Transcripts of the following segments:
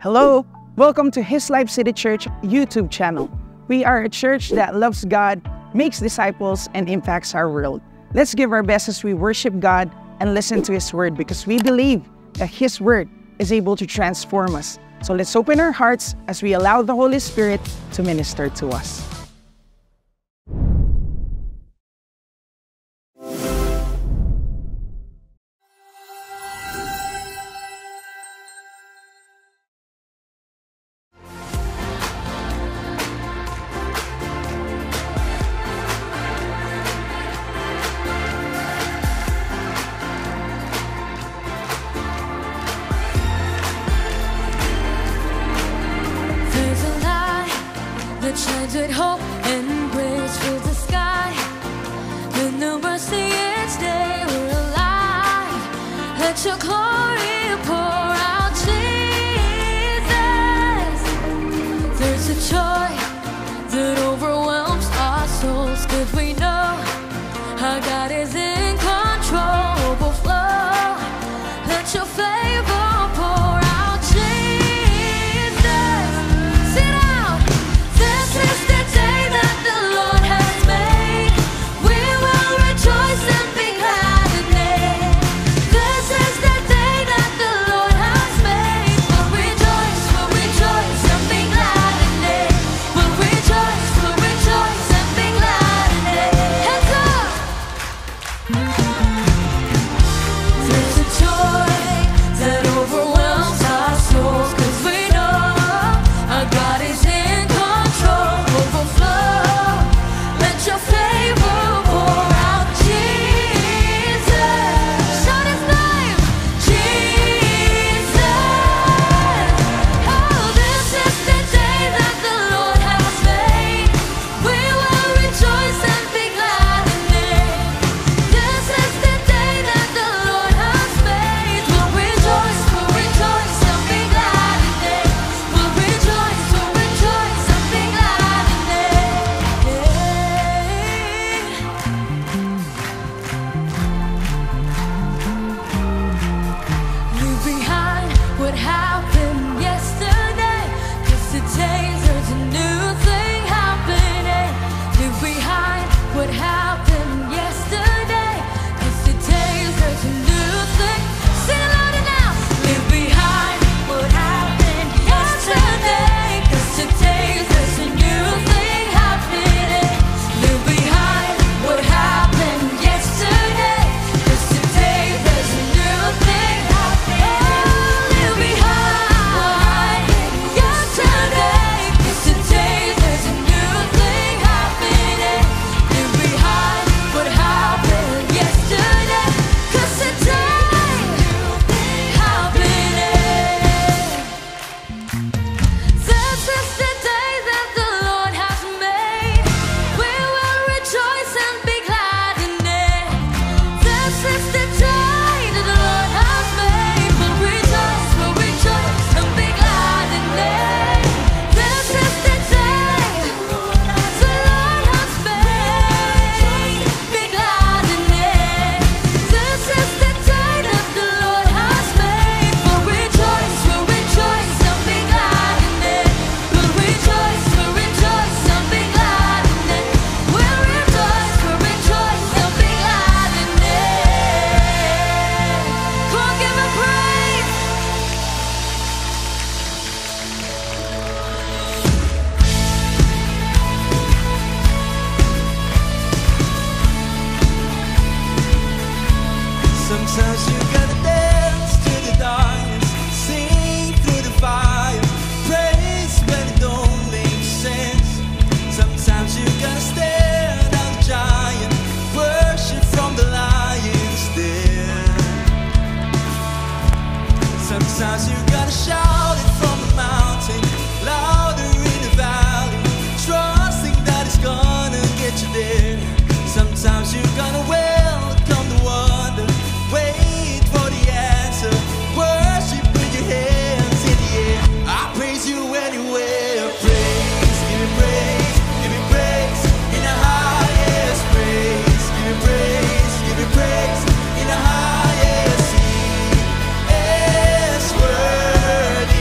Hello, welcome to His Life City Church YouTube channel. We are a church that loves God, makes disciples, and impacts our world. Let's give our best as we worship God and listen to His Word because we believe that His Word is able to transform us. So let's open our hearts as we allow the Holy Spirit to minister to us. Shines with hope and grace fills the sky. With new mercy each day we're alive. Let your glory pour out, Jesus. There's a joy that overwhelms our souls, 'cause we know our God is in control. Overflow. Let your favor pour out, Jesus. Sit out. This is the day that the Lord has made. We will rejoice and be glad in it. This is the day that the Lord has made. We'll rejoice and be glad in it. We'll rejoice and be glad in it. Hands up! There's a joy that overwhelms our souls, 'cause we know our God is in control. Overflow. Let your favor pour out, Jesus. Shout His name, Jesus. Oh, this is the day that the Lord has made. We will rejoice and be glad in it. This is the day that the Lord has made. We'll rejoice and be glad in it. We'll rejoice and be glad in it. Leave behind what happened yesterday, 'cause today there's a new thing happening. Leave behind what happened yesterday, 'cause today there's a new thing. Sing it louder now. Leave behind what happened yesterday, 'cause today there's a new thing happening. Leave behind what happened yesterday, 'cause today there's a new thing happening. Leave behind yesterday, 'cause today there's a new thing happening. Leave behind what happened yesterday, 'cause today happening. This is the day that the Lord has made. We will rejoice and be glad in it. This is the day that the Lord has made. We'll rejoice and be glad in it. This is the day the Lord has made. Be glad in it. This is the day that the Lord has made. We'll rejoice and be glad in it. We'll rejoice and be glad in it. We'll rejoice and be glad in it. Come on, give Him praise. Sometimes you gotta dance to the darkness, sing through the fire, praise when it don't make sense. Sometimes you gotta stare down the giant, worship from the lion's den. Sometimes you gotta shout it from the mountain, louder in the valley, trusting that it's gonna get you there. Sometimes you gotta welcome the wonder, wait for the answer, worship with your hands in the air. I praise you anywhere. Praise, give me praise, give me praise in the highest praise. Give me praise in the highest. He is worthy.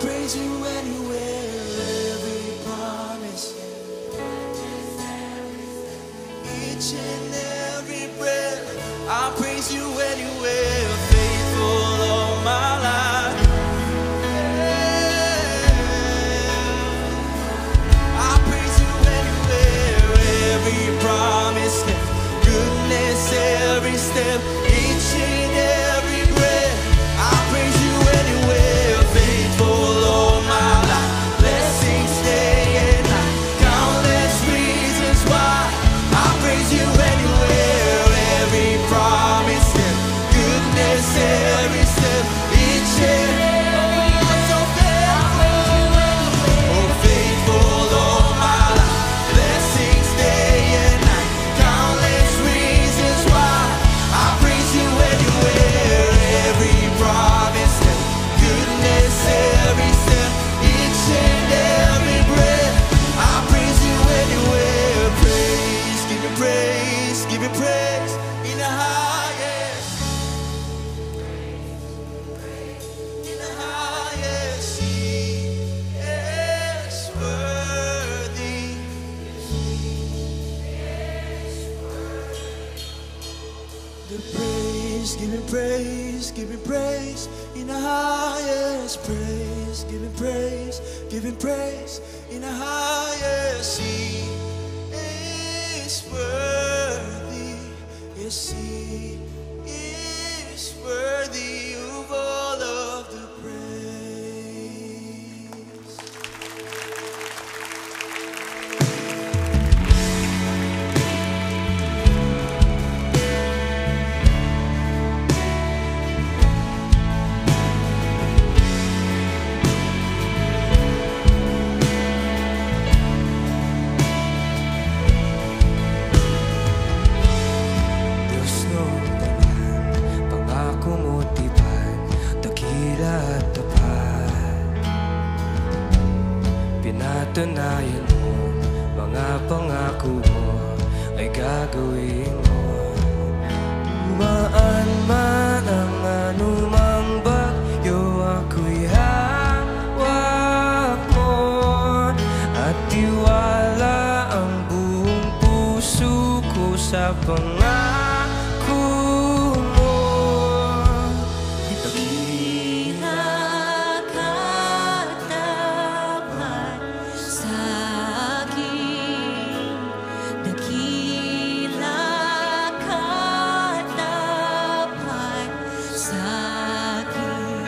praise you anywhere, every promise, each and every breath. I praise you anywhere, faithful all my life. I praise you anywhere, every promise, goodness every step, each and every breath. I praise you anywhere, faithful all my life, blessings day and night, countless reasons why. I praise you anywhere, every promise, goodness every step, each and so faithful, oh faithful all my life, blessings day and night, countless reasons why. I praise you anywhere, every promise, goodness every step, each and every breath. I praise you anywhere, praise, give you praise, give you praise in the highest, in the highest. He is worthy. The praise, give me praise, give me praise in the highest. Praise, give me praise, give me praise in the highest. He is worthy. Yes, he is worthy of all of the praise. Diyos noong tapat, pangako mo tipan, dakila at tapat. Pinatunayan mo, mga pangako mo ay gagawin mo. Dumaan man ang anumang bagyo, ako'y hawak mo, at tiwala ang buong puso ko sa pangako mo. Dakila katapat sa akin, dakila katapat sa akin,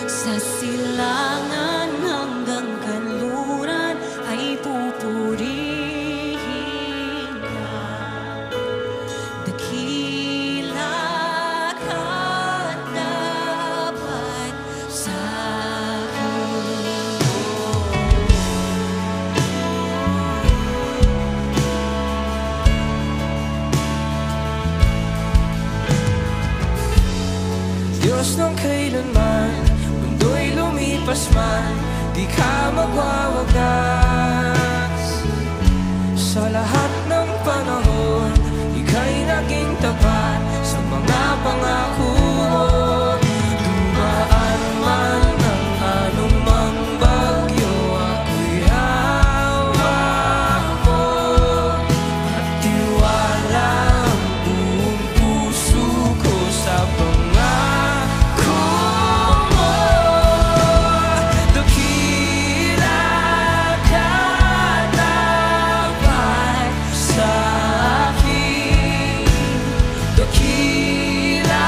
sa silangan hanggang kanluran ay pupurihin ka. Dakila katapat sa akin. Diyos ng kailanman, mundo'y lumipas man, di ka magwawagas. Sa lahat ng panahon, ika'y naging tapat sa mga pangako mo. Dumaan man ang anumang bagyo, ako'y hawak mo, at tiwala ang buong puso ko sa pangako mo. Dakila katapat sa akin, dakila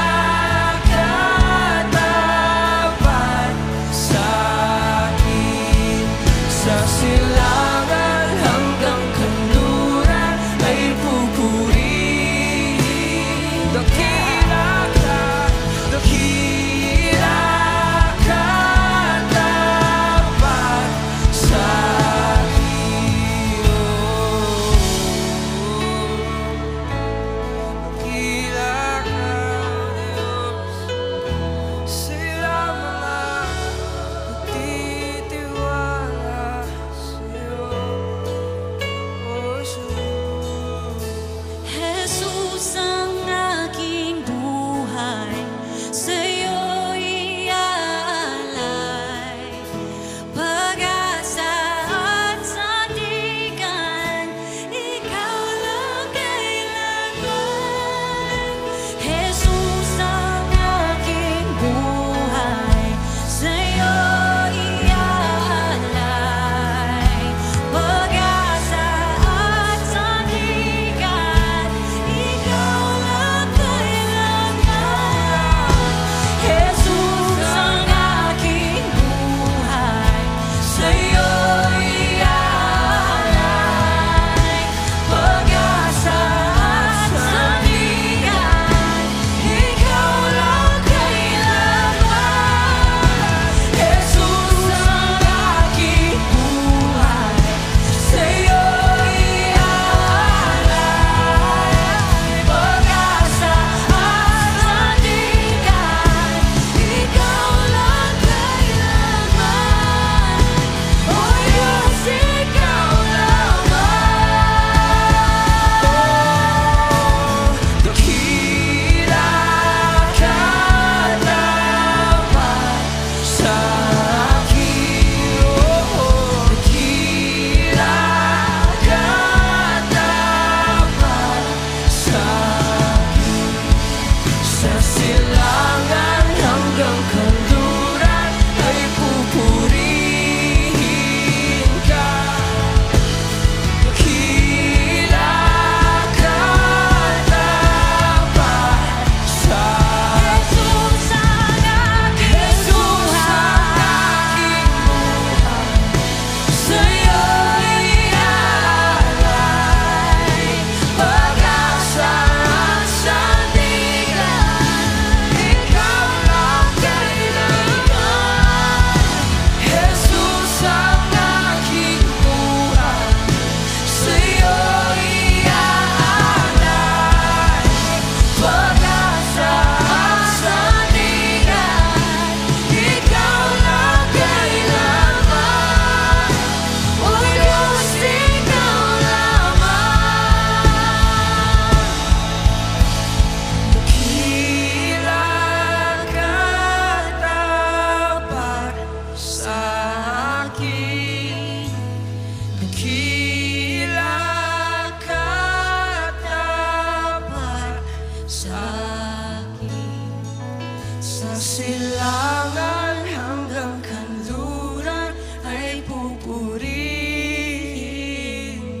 Sa silangan hanggang kanluran ay pupurihin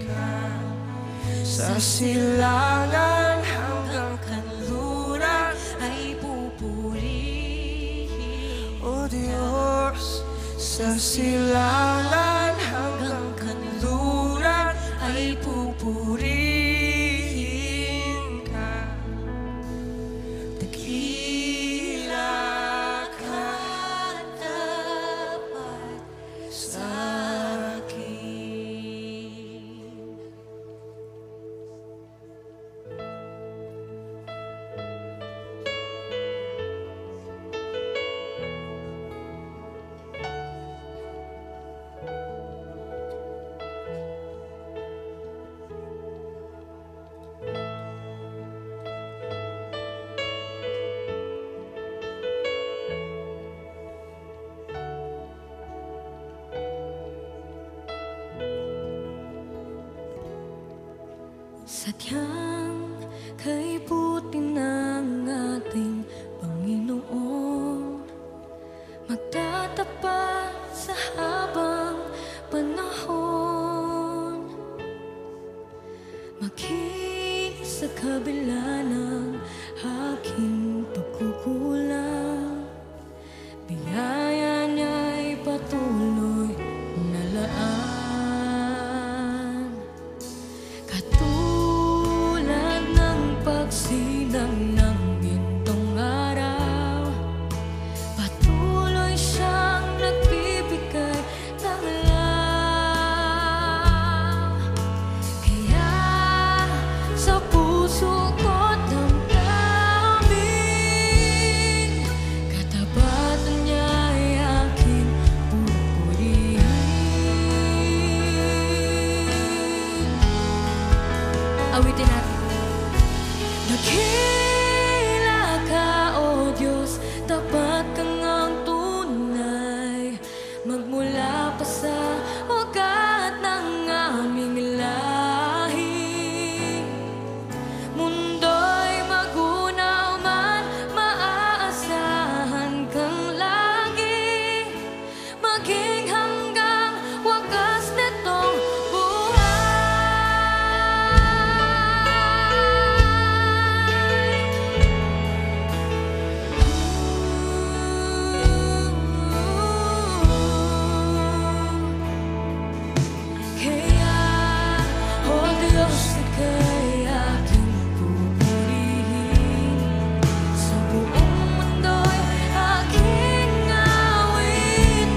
ka. Sa silangan hanggang kanluran ay pupurihin. O Diyos, sa silangan hanggang kanluran ay pupurihin ka. Dakila ka tapat sa akin. Sadyang kay buti ng ating Panginoon, magtatapat sa habang panahon. Maging sa kabila ng aking pagkukulang, biyaya niya'y patuloy na laan. Katulad ng pagsilang ng gintong araw, patuloy siyang nagbibigay ng law. Kaya sa puso ko't damdamin, katabatan niya'y aking pupurihin. Awitin natin. Dakila ka, O Diyos, tapat ka ngang tunay, magmula pa sa ugat ng aming lahi. Mundo'y magunaw man, maaasahan kang lagi, maging hanggang wakas nitong buhay. Kaya, O Diyos, ika'y aking pupurihin. Sa buong mundo'y aking awitin.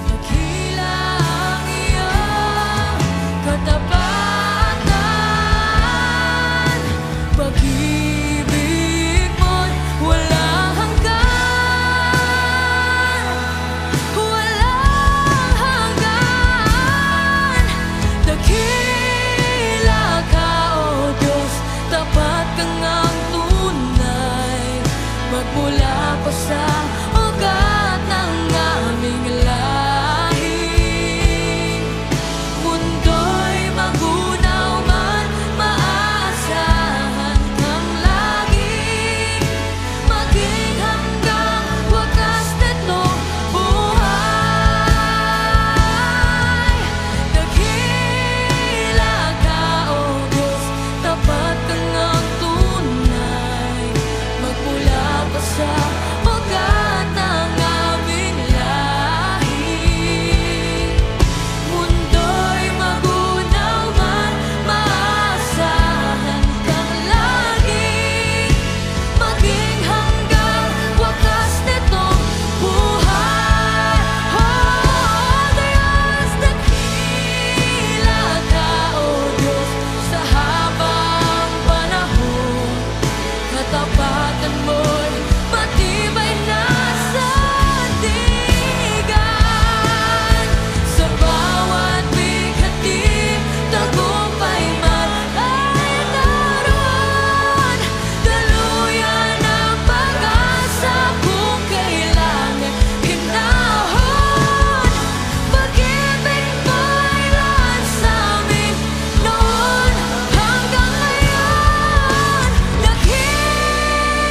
Dakila ang iyong katapatan, pag-ibig mo'y walang hanggan, walang hanggan. Dakila ka, O Diyos, tapat ka ngang tunay, magmula pa sa ugat ng aming lahi. Mundo'y magunaw man, maaasahan kang lagi, maging hanggang wakas nitong buhay. Dakila ka, O Diyos, tapat ka ngang tunay, magmula pa sa ugat ng aming lahi. Mundo'y magunaw man, maaasahan kang lagi, maging hanggang wakas nitong buhay. Oh, Diyos, dakila ka, O Diyos, sa habang panahon, katapatan mo'y matibay na sandigan. Sa bawat bighati, tagumpay man ay naroon. Daluyan ang pag-asa kung kailangan hinahon. Pag-ibig mo'y lahat sa amin noon hanggang ngayon. Dakila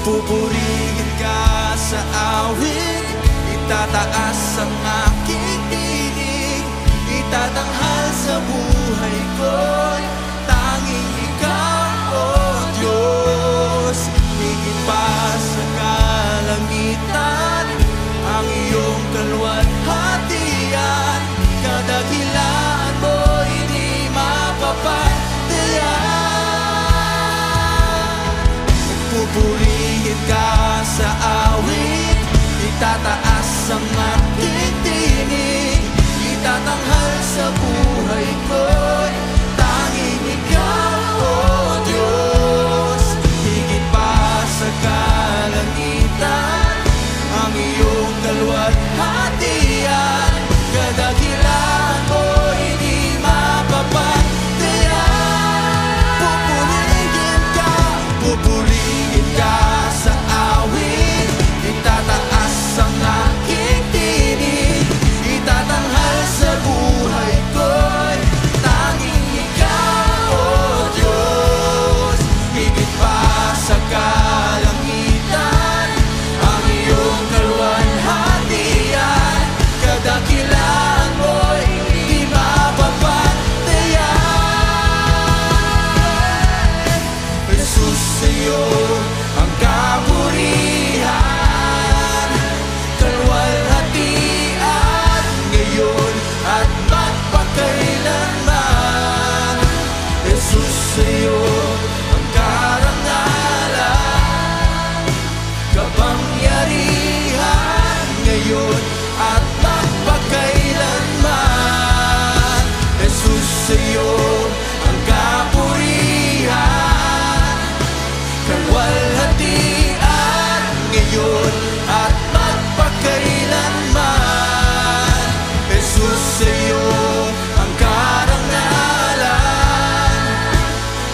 Pupurihin ka sa awit, itataas ang aking tinig, itatanghal sa buhay ko'y tanging ikaw, O Diyos. Higit pa sa kalangitan, ang iyong kalwalhatian, kadakilaan mo'y di mapapagdayan. Pupurihin ka sa awit, itataas ang aking tinig, itatanghal sa buhay ko'y tanging ikaw, O Diyos. Higit pa sa kalangitan, ang iyong kalwalhatian, kadakilaan mo'y di mapapagdayan. Pupurihin ka sa awit, itataas ang aking tinig, itatanghal sa buhay ko'y tanging ikaw, O Diyos. Higit pa sa kalangitan, ang iyong kalwalhatian, kadakilaan mo'y di mapapagdayan. Jesus, sa'yo ang kapurihan, kalwalhatian, ngayon at magpakailanman. Jesus, sa'yo ang karangalan, kapangyarihan, ngayon at magpakailanman. Jesus, sa'yo ang kapurihan, kalwalhatian, ngayon at magpakailanman. Jesus, sa'yo ang karangalan,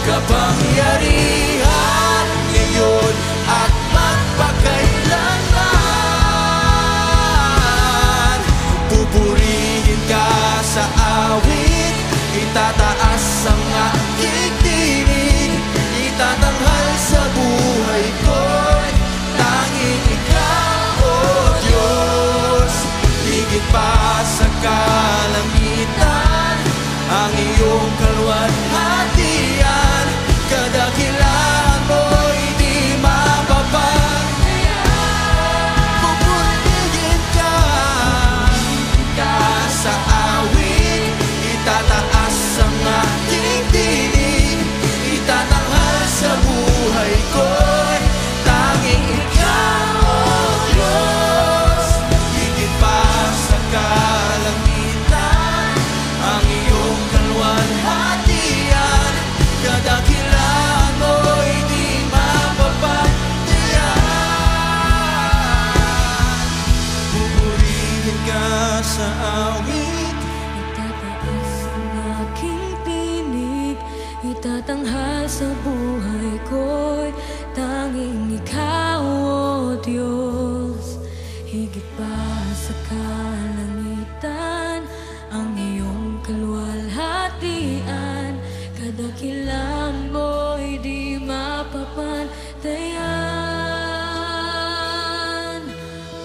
kapangyarihan, ngayon at magpakailanman. Pupurihin ka sa awit, itataas ang aking tinig, itatanghal sa buhay ko'y tanging ikaw, O Diyos. Higit pa sa kalangitan, ang iyong kalwalhatian, kadakilaan mo'y di mapapagdayan. Pupurihin ka sa awit, itataas ang aking tinig, itatanghal sa buhay ko'y tanging ikaw, O Diyos. Higit pa sa kalangitan, ang iyong kalwalhatian, kadakilaan mo'y di mapapagdayan. Pupurihin ka sa awit, Itataas ang aking tinig, itatanghal sa buhay ko'y tanging ikaw, O Diyos. Higit pa sa kalangitan, ang iyong kalwalhatian, kadakilaan mo'y di mapapagdayan.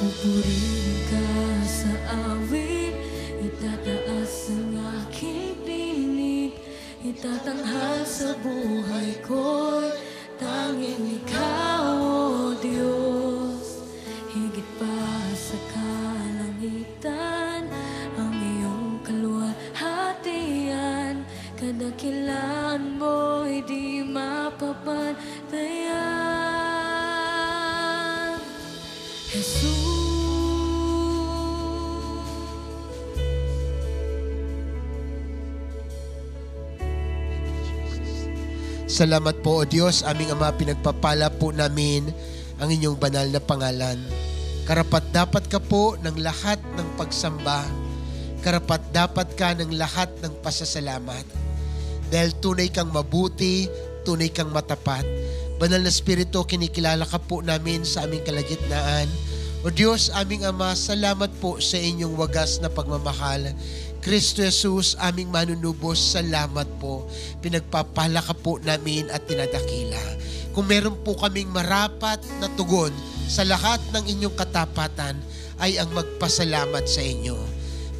Pupurihin ka sa awit, itataas ang aking tinig, itatanghal sa buhay ko'y tanging ikaw, O Diyos. Higit pa sa kalangitan, ang iyong kalwalhatian, kadakilaan mo'y di mapapagdayan. Jesus. Salamat po, O Diyos, aming Ama, pinagpapala po namin ang inyong banal na pangalan. Karapat-dapat ka po ng lahat ng pagsamba. Karapat-dapat ka ng lahat ng pasasalamat. Dahil tunay kang mabuti, tunay kang matapat. Banal na Espiritu, kinikilala ka po namin sa aming kalagitnaan. O Diyos, aming Ama, salamat po sa inyong wagas na pagmamahal. Kristo Jesus, aming manunubos, salamat po. Pinagpapala ka po namin at tinadakila. kung meron po kaming marapat na tugon sa lahat ng inyong katapatan, ay ang magpasalamat sa inyo.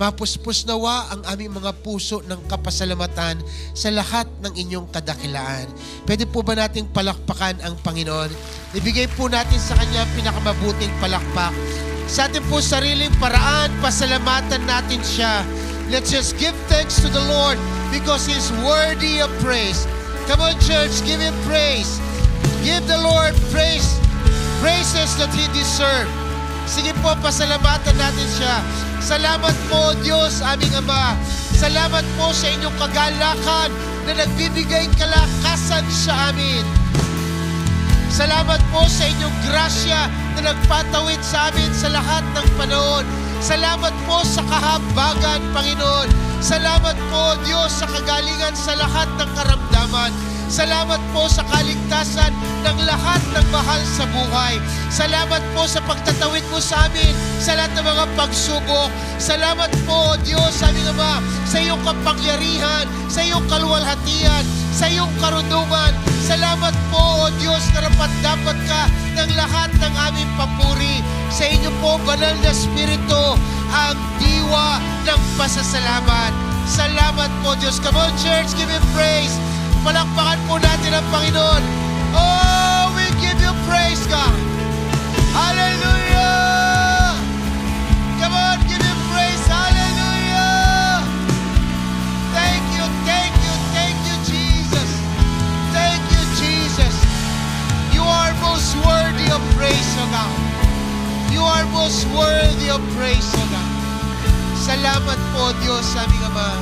Mapuspos nawa ang aming mga puso ng kapasalamatan sa lahat ng inyong kadakilaan. Pwede po ba nating palakpakan ang Panginoon? Ibigay po natin sa Kanya pinakamabuting palakpak. Sa ating po sariling paraan, pasalamatan natin siya. Let's just give thanks to the Lord because He's worthy of praise. Come on, church, give Him praise. Give the Lord praise. Praises that He deserves. Sige po, pasalamatan natin siya. Salamat po, Diyos, aming Ama. Salamat po sa inyong kagalakan na nagbibigay kalakasan sa amin. Salamat po sa inyong grasya na nagpatawid sa amin sa lahat ng panahon. Salamat po sa kahabagan, Panginoon. Salamat po, Diyos, sa kagalingan sa lahat ng karamdaman. Salamat po sa kaligtasan ng lahat ng mahal sa buhay. Salamat po sa pagtatawid mo sa amin sa lahat ng mga pagsubok. Salamat po, Diyos, aming Ama, sa iyong kapangyarihan, sa iyong kaluwalhatian, sa iyong karunungan. Salamat po, O Diyos, karapat-dapat ka ng lahat ng aming papuri. Sa inyo po, banal na Espiritu, ang diwa ng pasasalamat. Salamat po, Diyos. Come on, church, give Him praise. Palakpakan po natin ang Panginoon. Oh, we give you praise, God. Hallelujah! Come on, give Him praise. Hallelujah! Thank you, thank you, thank you, Jesus. Thank you, Jesus. You are most worthy of praise, O God. You are most worthy of praise, O God. Salamat po, Diyos, aming Ama.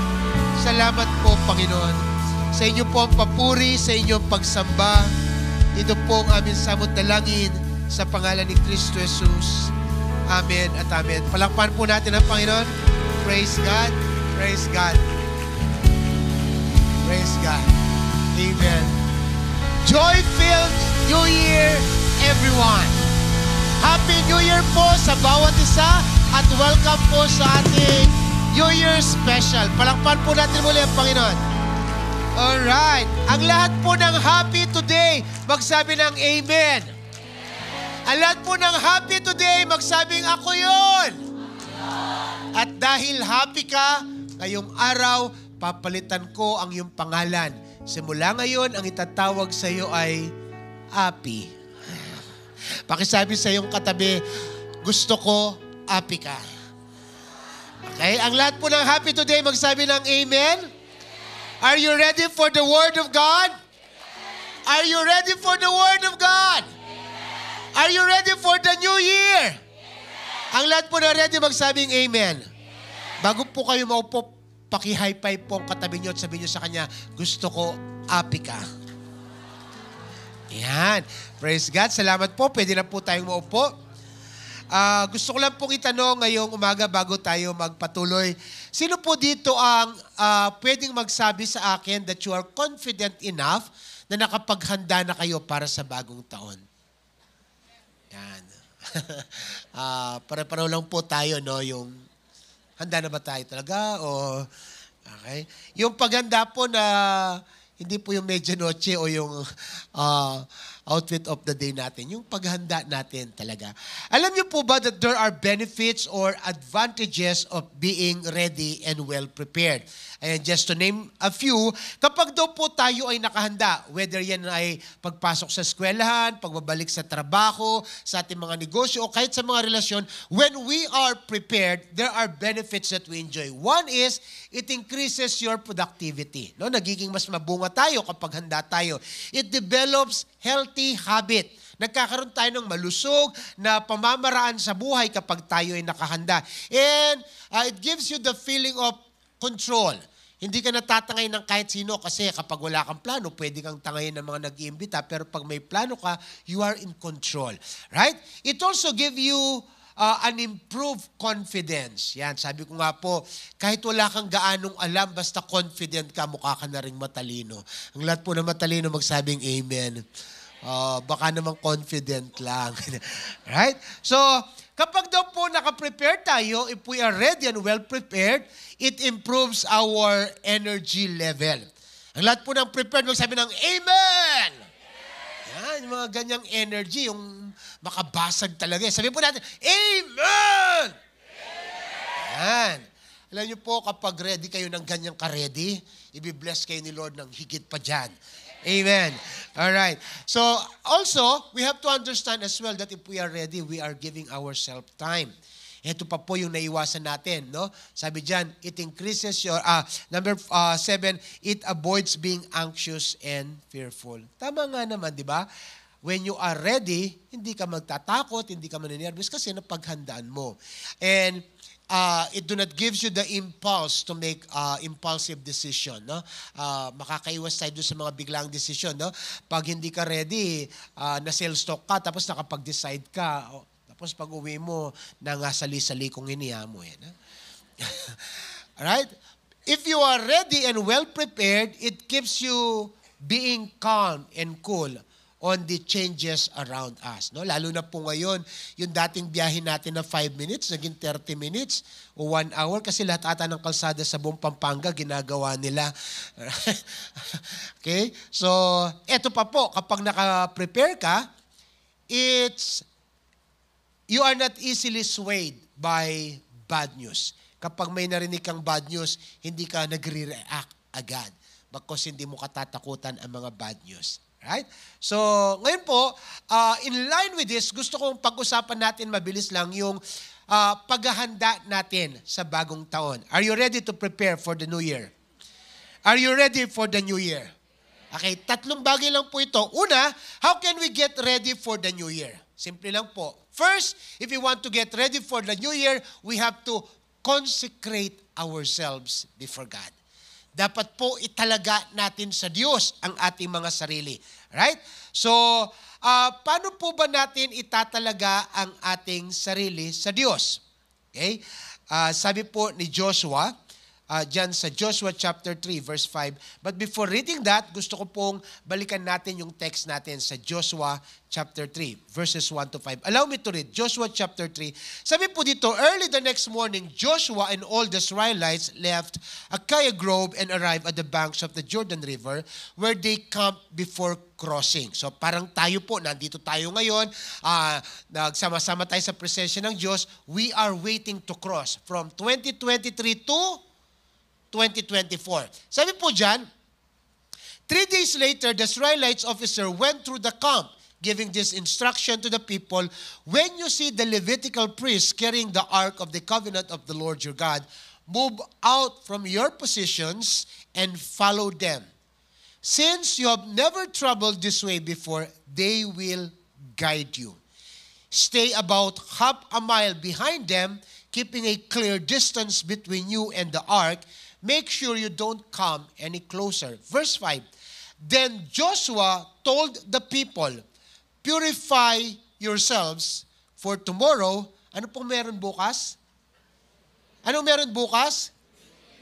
Salamat po, Panginoon. Sa inyo po ang papuri, sa inyong pagsamba. Ito po ang aming samot dalangin sa pangalan ni Kristo Jesus. Amen at amen. Palakpan po natin ang Panginoon. Praise God. Praise God. Praise God. Amen. Joy-filled New Year, everyone. Happy New Year po sa bawat isa at welcome po sa ating New Year special. Palakpan po natin muli ang Panginoon. Alright. Ang lahat po ng happy today, magsabi ng Amen. Ang lahat po ng happy today, magsabing ako yun. At dahil happy ka, ngayong araw, papalitan ko ang iyong pangalan. Simula ngayon, ang itatawag sa iyo ay Happy. Pakisabi sa iyong katabi, gusto ko, happy ka. Okay? Ang lahat po ng happy today, magsabi ng Amen. Are you ready for the Word of God? Are you ready for the Word of God? Are you ready for the New Year? Ang lahat po na ready magsabing Amen. Bago po kayo maupo, paki-high five po ang katabi nyo at sabihin nyo sa kanya, gusto ko, happy ka. Yan. Praise God. Salamat po. Pwede na po tayong maupo. Gusto ko lang pong itanong ngayong umaga bago tayo magpatuloy. Sino po dito ang pwedeng magsabi sa akin that you are confident enough na nakapaghanda na kayo para sa bagong taon? Yan. Pare-pareho lang po tayo, no? Yung handa na ba tayo talaga? O, okay. Yung paghanda po na hindi po yung medianoche o yung outfit of the day natin. Yung paghanda natin talaga. Alam niyo po ba that there are benefits or advantages of being ready and well prepared? And just to name a few, kapag daw po tayo ay nakahanda, whether yan ay pagpasok sa eskwelahan, pagbabalik sa trabaho, sa ating mga negosyo, o kahit sa mga relasyon, when we are prepared, there are benefits that we enjoy. One is, it increases your productivity. No? Nagiging mas mabunga tayo kapag handa tayo. It develops healthy habit. Nagkakaroon tayo ng malusog na pamamaraan sa buhay kapag tayo ay nakahanda. And it gives you the feeling of control. Hindi ka natatangay ng kahit sino kasi kapag wala kang plano, pwede kang tangayin ng mga nag-iimbita. Pero pag may plano ka, you are in control. Right? It also give you an improved confidence. Yan, sabi ko nga po, kahit wala kang gaanong alam, basta confident ka, mukha ka na ring matalino. Ang lahat po na matalino, magsabing amen. Baka naman confident lang. Right? So, kapag daw po nakaprepare tayo, if we are ready and well prepared, it improves our energy level. Ang lahat po ng prepared, magsabi ng Amen! Yan, Amen. Yung mga ganyang energy, yung makabasag talaga. Sabihin po natin, Amen! Ayan. Alam niyo po, kapag ready kayo ng ganyang ka-ready, i-bless kayo ni Lord ng higit pa dyan. Amen. All right. So, also, we have to understand as well that if we are ready, we are giving ourselves time. Ito pa po yung naiwasan natin, no? Sabi diyan, it increases your, number 7, it avoids being anxious and fearful. Tama nga naman, di ba? When you are ready, hindi ka magtatakot, hindi ka maninervous kasi napaghandaan mo. And it do not gives you the impulse to make impulsive decision, no? Makakaiwas tayo doon sa mga biglang decision, no? Pag hindi ka ready, na sales stock ka, tapos nakapag-decide ka, tapos pag uwi mo, nangasali-sali kung iniya mo. Alright? If you are ready and well-prepared, it keeps you being calm and cool on the changes around us. No? Lalo na po ngayon, yung dating biyahe natin na 5 minutes, naging 30 minutes o 1 hour kasi lahat ata ng kalsada sa buong Pampanga, ginagawa nila. Okay? So, eto pa po, kapag naka-prepare ka, you are not easily swayed by bad news. Kapag may narinig kang bad news, hindi ka nagre-react agad because hindi mo katatakutan ang mga bad news. Right? So, ngayon po, in line with this, gusto kong pag-usapan natin mabilis lang yung paghahanda natin sa bagong taon. Are you ready to prepare for the new year? Are you ready for the new year? Okay, 3 bagay lang po ito. Una, how can we get ready for the new year? Simple lang po. First, if we want to get ready for the new year, we have to consecrate ourselves before God. Dapat po italaga natin sa Diyos ang ating mga sarili. Right? So, paano po ba natin itatalaga ang ating sarili sa Diyos? Okay? Sabi po ni Joshua, dyan sa Joshua chapter 3 verse 5. But before reading that, gusto ko pong balikan natin yung text natin sa Joshua chapter 3 verses 1 to 5. Allow me to read Joshua chapter 3. Sabi po dito, early the next morning, Joshua and all the Israelites left Acacia Grove and arrived at the banks of the Jordan River where they camped before crossing. So parang tayo po, nandito tayo ngayon, nagsama-sama tayo sa presensya ng Diyos. We are waiting to cross from 2023 to 2024. Sabi po dyan, 3 days later, the Israelites officer went through the camp, giving this instruction to the people, when you see the Levitical priests carrying the ark of the covenant of the Lord your God, move out from your positions and follow them. Since you have never traveled this way before, they will guide you. Stay about half a mile behind them, keeping a clear distance between you and the ark. Make sure you don't come any closer. Verse 5, then Joshua told the people, purify yourselves for tomorrow. Ano pong meron bukas? Anong meron bukas?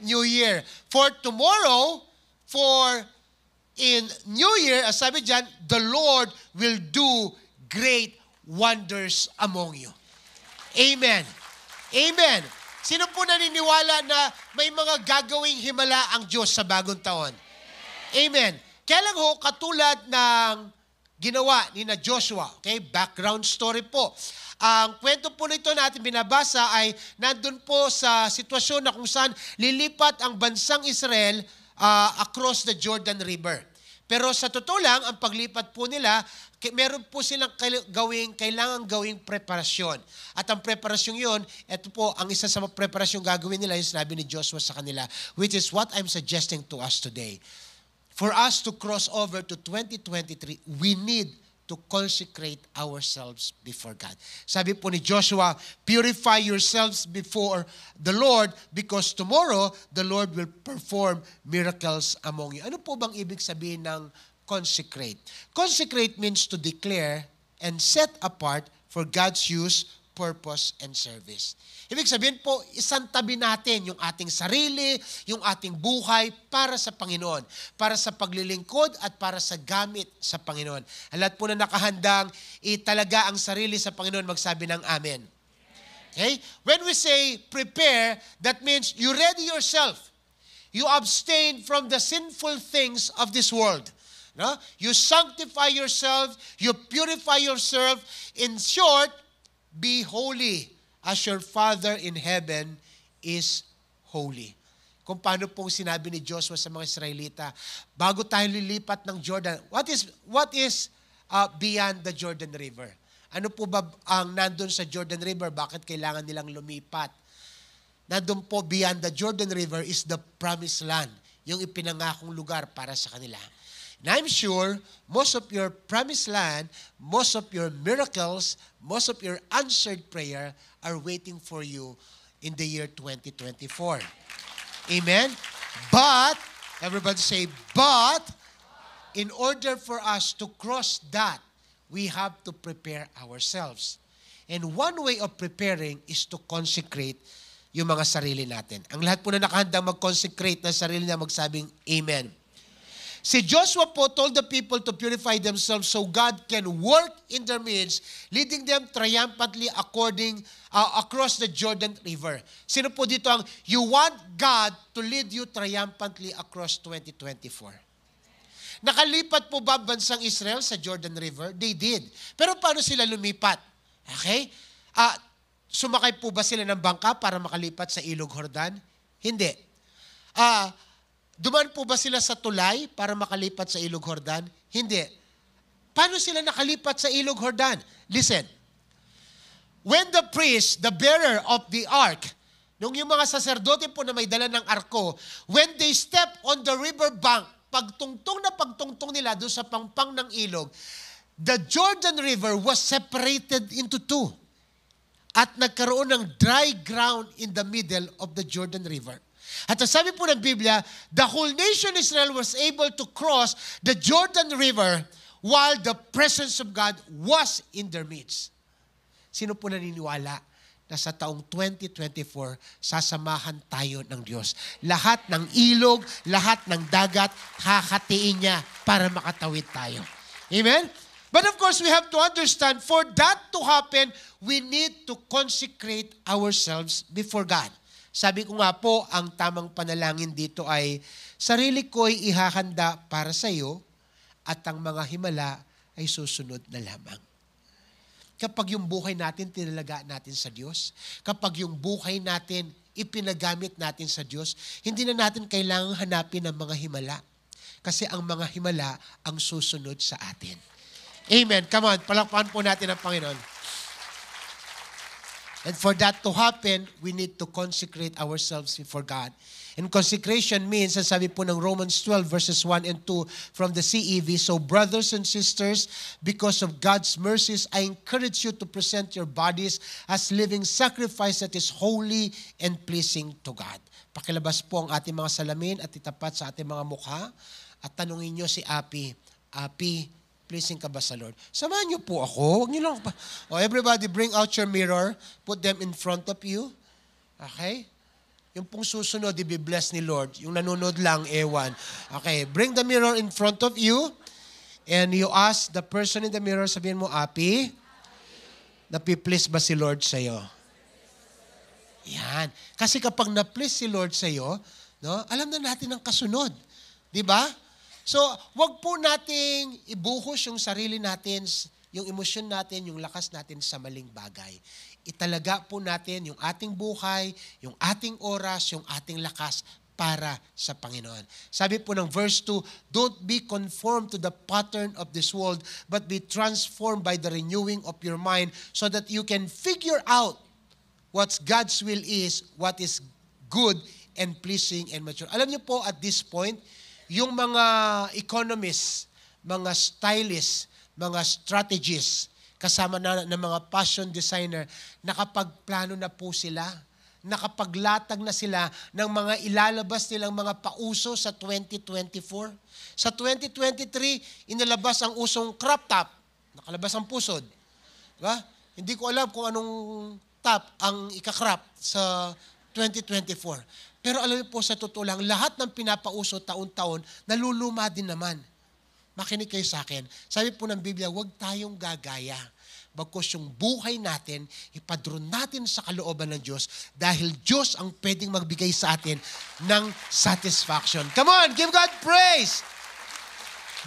New Year. For tomorrow, in New Year, as sabi dyan, the Lord will do great wonders among you. Amen. Amen. Sino po naniniwala na may mga gagawing himala ang Diyos sa bagong taon? Amen. Kaya lang ho, katulad ng ginawa ni na Joshua. Okay? Background story po. Ang kwento po nito natin binabasa ay nandun po sa sitwasyon na kung saan lilipat ang bansang Israel across the Jordan River. Pero sa totoo lang, ang paglipat po nila, meron po silang kailangang gawing preparasyon. At ang preparasyon yun, ito po, ang isa sa preparasyon gagawin nila, yung sinabi ni Joshua sa kanila, which is what I'm suggesting to us today. For us to cross over to 2023, we need to consecrate ourselves before God. Sabi po ni Joshua, purify yourselves before the Lord because tomorrow the Lord will perform miracles among you. Ano po bang ibig sabihin ng consecrate? Consecrate means to declare and set apart for God's use, purpose, and service. Ibig sabihin po, isantabi natin yung ating sarili, yung ating buhay para sa Panginoon, para sa paglilingkod at para sa gamit sa Panginoon. Lahat po na nakahandang italaga ang sarili sa Panginoon, magsabi ng Amen. Okay? When we say prepare, that means you ready yourself. You abstain from the sinful things of this world. No? You sanctify yourself, you purify yourself. In short, be holy as your Father in heaven is holy. Kung paano pong sinabi ni Joshua sa mga Israelita, bago tayo lilipat ng Jordan, what is beyond the Jordan River? Ano po ba ang nandun sa Jordan River? Bakit kailangan nilang lumipat? Nandun po beyond the Jordan River is the promised land, yung ipinangakong lugar para sa kanila. And I'm sure most of your promised land, most of your miracles, most of your answered prayer are waiting for you in the year 2024. Amen? But, everybody say, but, in order for us to cross that, we have to prepare ourselves. And one way of preparing is to consecrate yung mga sarili natin. Ang lahat po na nakahandang mag-consecrate na sarili na magsabing, Amen. Si Joshua po told the people to purify themselves so God can work in their midst, leading them triumphantly across the Jordan River. Sino po dito ang, you want God to lead you triumphantly across 2024? Nakalipat po ba bansang Israel sa Jordan River? They did. Pero paano sila lumipat? Okay? Sumakay po ba sila ng bangka para makalipat sa Ilog Jordan? Hindi. Duman po ba sila sa tulay para makalipat sa Ilog Jordan? Hindi. Paano sila nakalipat sa Ilog Jordan? Listen. When the priest, the bearer of the ark, nung yung mga saserdote po na may dala ng arko, when they step on the river bank, pagtungtong nila doon sa pangpang ng ilog, the Jordan River was separated into two. At nagkaroon ng dry ground in the middle of the Jordan River. At sabi po ng Biblia, the whole nation Israel was able to cross the Jordan River while the presence of God was in their midst. Sino po naniniwala na sa taong 2024, sasamahan tayo ng Diyos? Lahat ng ilog, lahat ng dagat, hahatiin niya para makatawid tayo. Amen? But of course, we have to understand, for that to happen, we need to consecrate ourselves before God. Sabi ko nga po, ang tamang panalangin dito ay, sarili ko'y ihahanda para sa iyo at ang mga himala ay susunod na lamang. Kapag yung buhay natin tinalaga natin sa Diyos, kapag yung buhay natin ipinagamit natin sa Diyos, hindi na natin kailangang hanapin ang mga himala. Kasi ang mga himala ang susunod sa atin. Amen. Come on, palakpakan po natin ang Panginoon. And for that to happen, we need to consecrate ourselves before God. And consecration means, ang sabi po ng Romans 12 verses 1 and 2 from the CEV, so brothers and sisters, because of God's mercies, I encourage you to present your bodies as living sacrifice that is holy and pleasing to God. Pakilabas po ang ating mga salamin at itapat sa ating mga mukha at tanungin nyo si Api, pleasing ka ba sa Lord? Samahan niyo po ako. Huwag niyo lang pa. Everybody bring out your mirror. Put them in front of you. Okay? Yung pong susunod, i-bless ni Lord. Yung nanonood lang, ewan. Okay, bring the mirror in front of you. And you ask the person in the mirror, sabihin mo, Api, napi-please ba si Lord sa'yo? Yan. Kasi kapag na-please si Lord sa'yo, no, alam na natin ang kasunod. Di ba? So, wag po nating ibuhos yung sarili natin, yung emosyon natin, yung lakas natin sa maling bagay. Italaga po natin yung ating buhay, yung ating oras, yung ating lakas para sa Panginoon. Sabi po ng verse 2, don't be conformed to the pattern of this world, but be transformed by the renewing of your mind so that you can figure out what God's will is, what is good and pleasing and mature. Alam niyo po, at this point, yung mga economists, mga stylists, mga strategists, kasama na ng mga fashion designer, nakapagplano na po sila, nakapaglatag na sila ng mga ilalabas nilang mga pauso sa 2024. Sa 2023, inalabas ang usong crop top, nakalabas ang pusod. Diba? Hindi ko alam kung anong top ang ikakrop sa 2024. Pero alam niyo po, sa totoo lang, lahat ng pinapauso taon-taon, naluluma din naman. Makinig kayo sa akin. Sabi po ng Biblia, huwag tayong gagaya. Bagkus yung buhay natin, ipadron natin sa kalooban ng Diyos dahil Diyos ang pwedeng magbigay sa atin ng satisfaction. Come on, give God praise!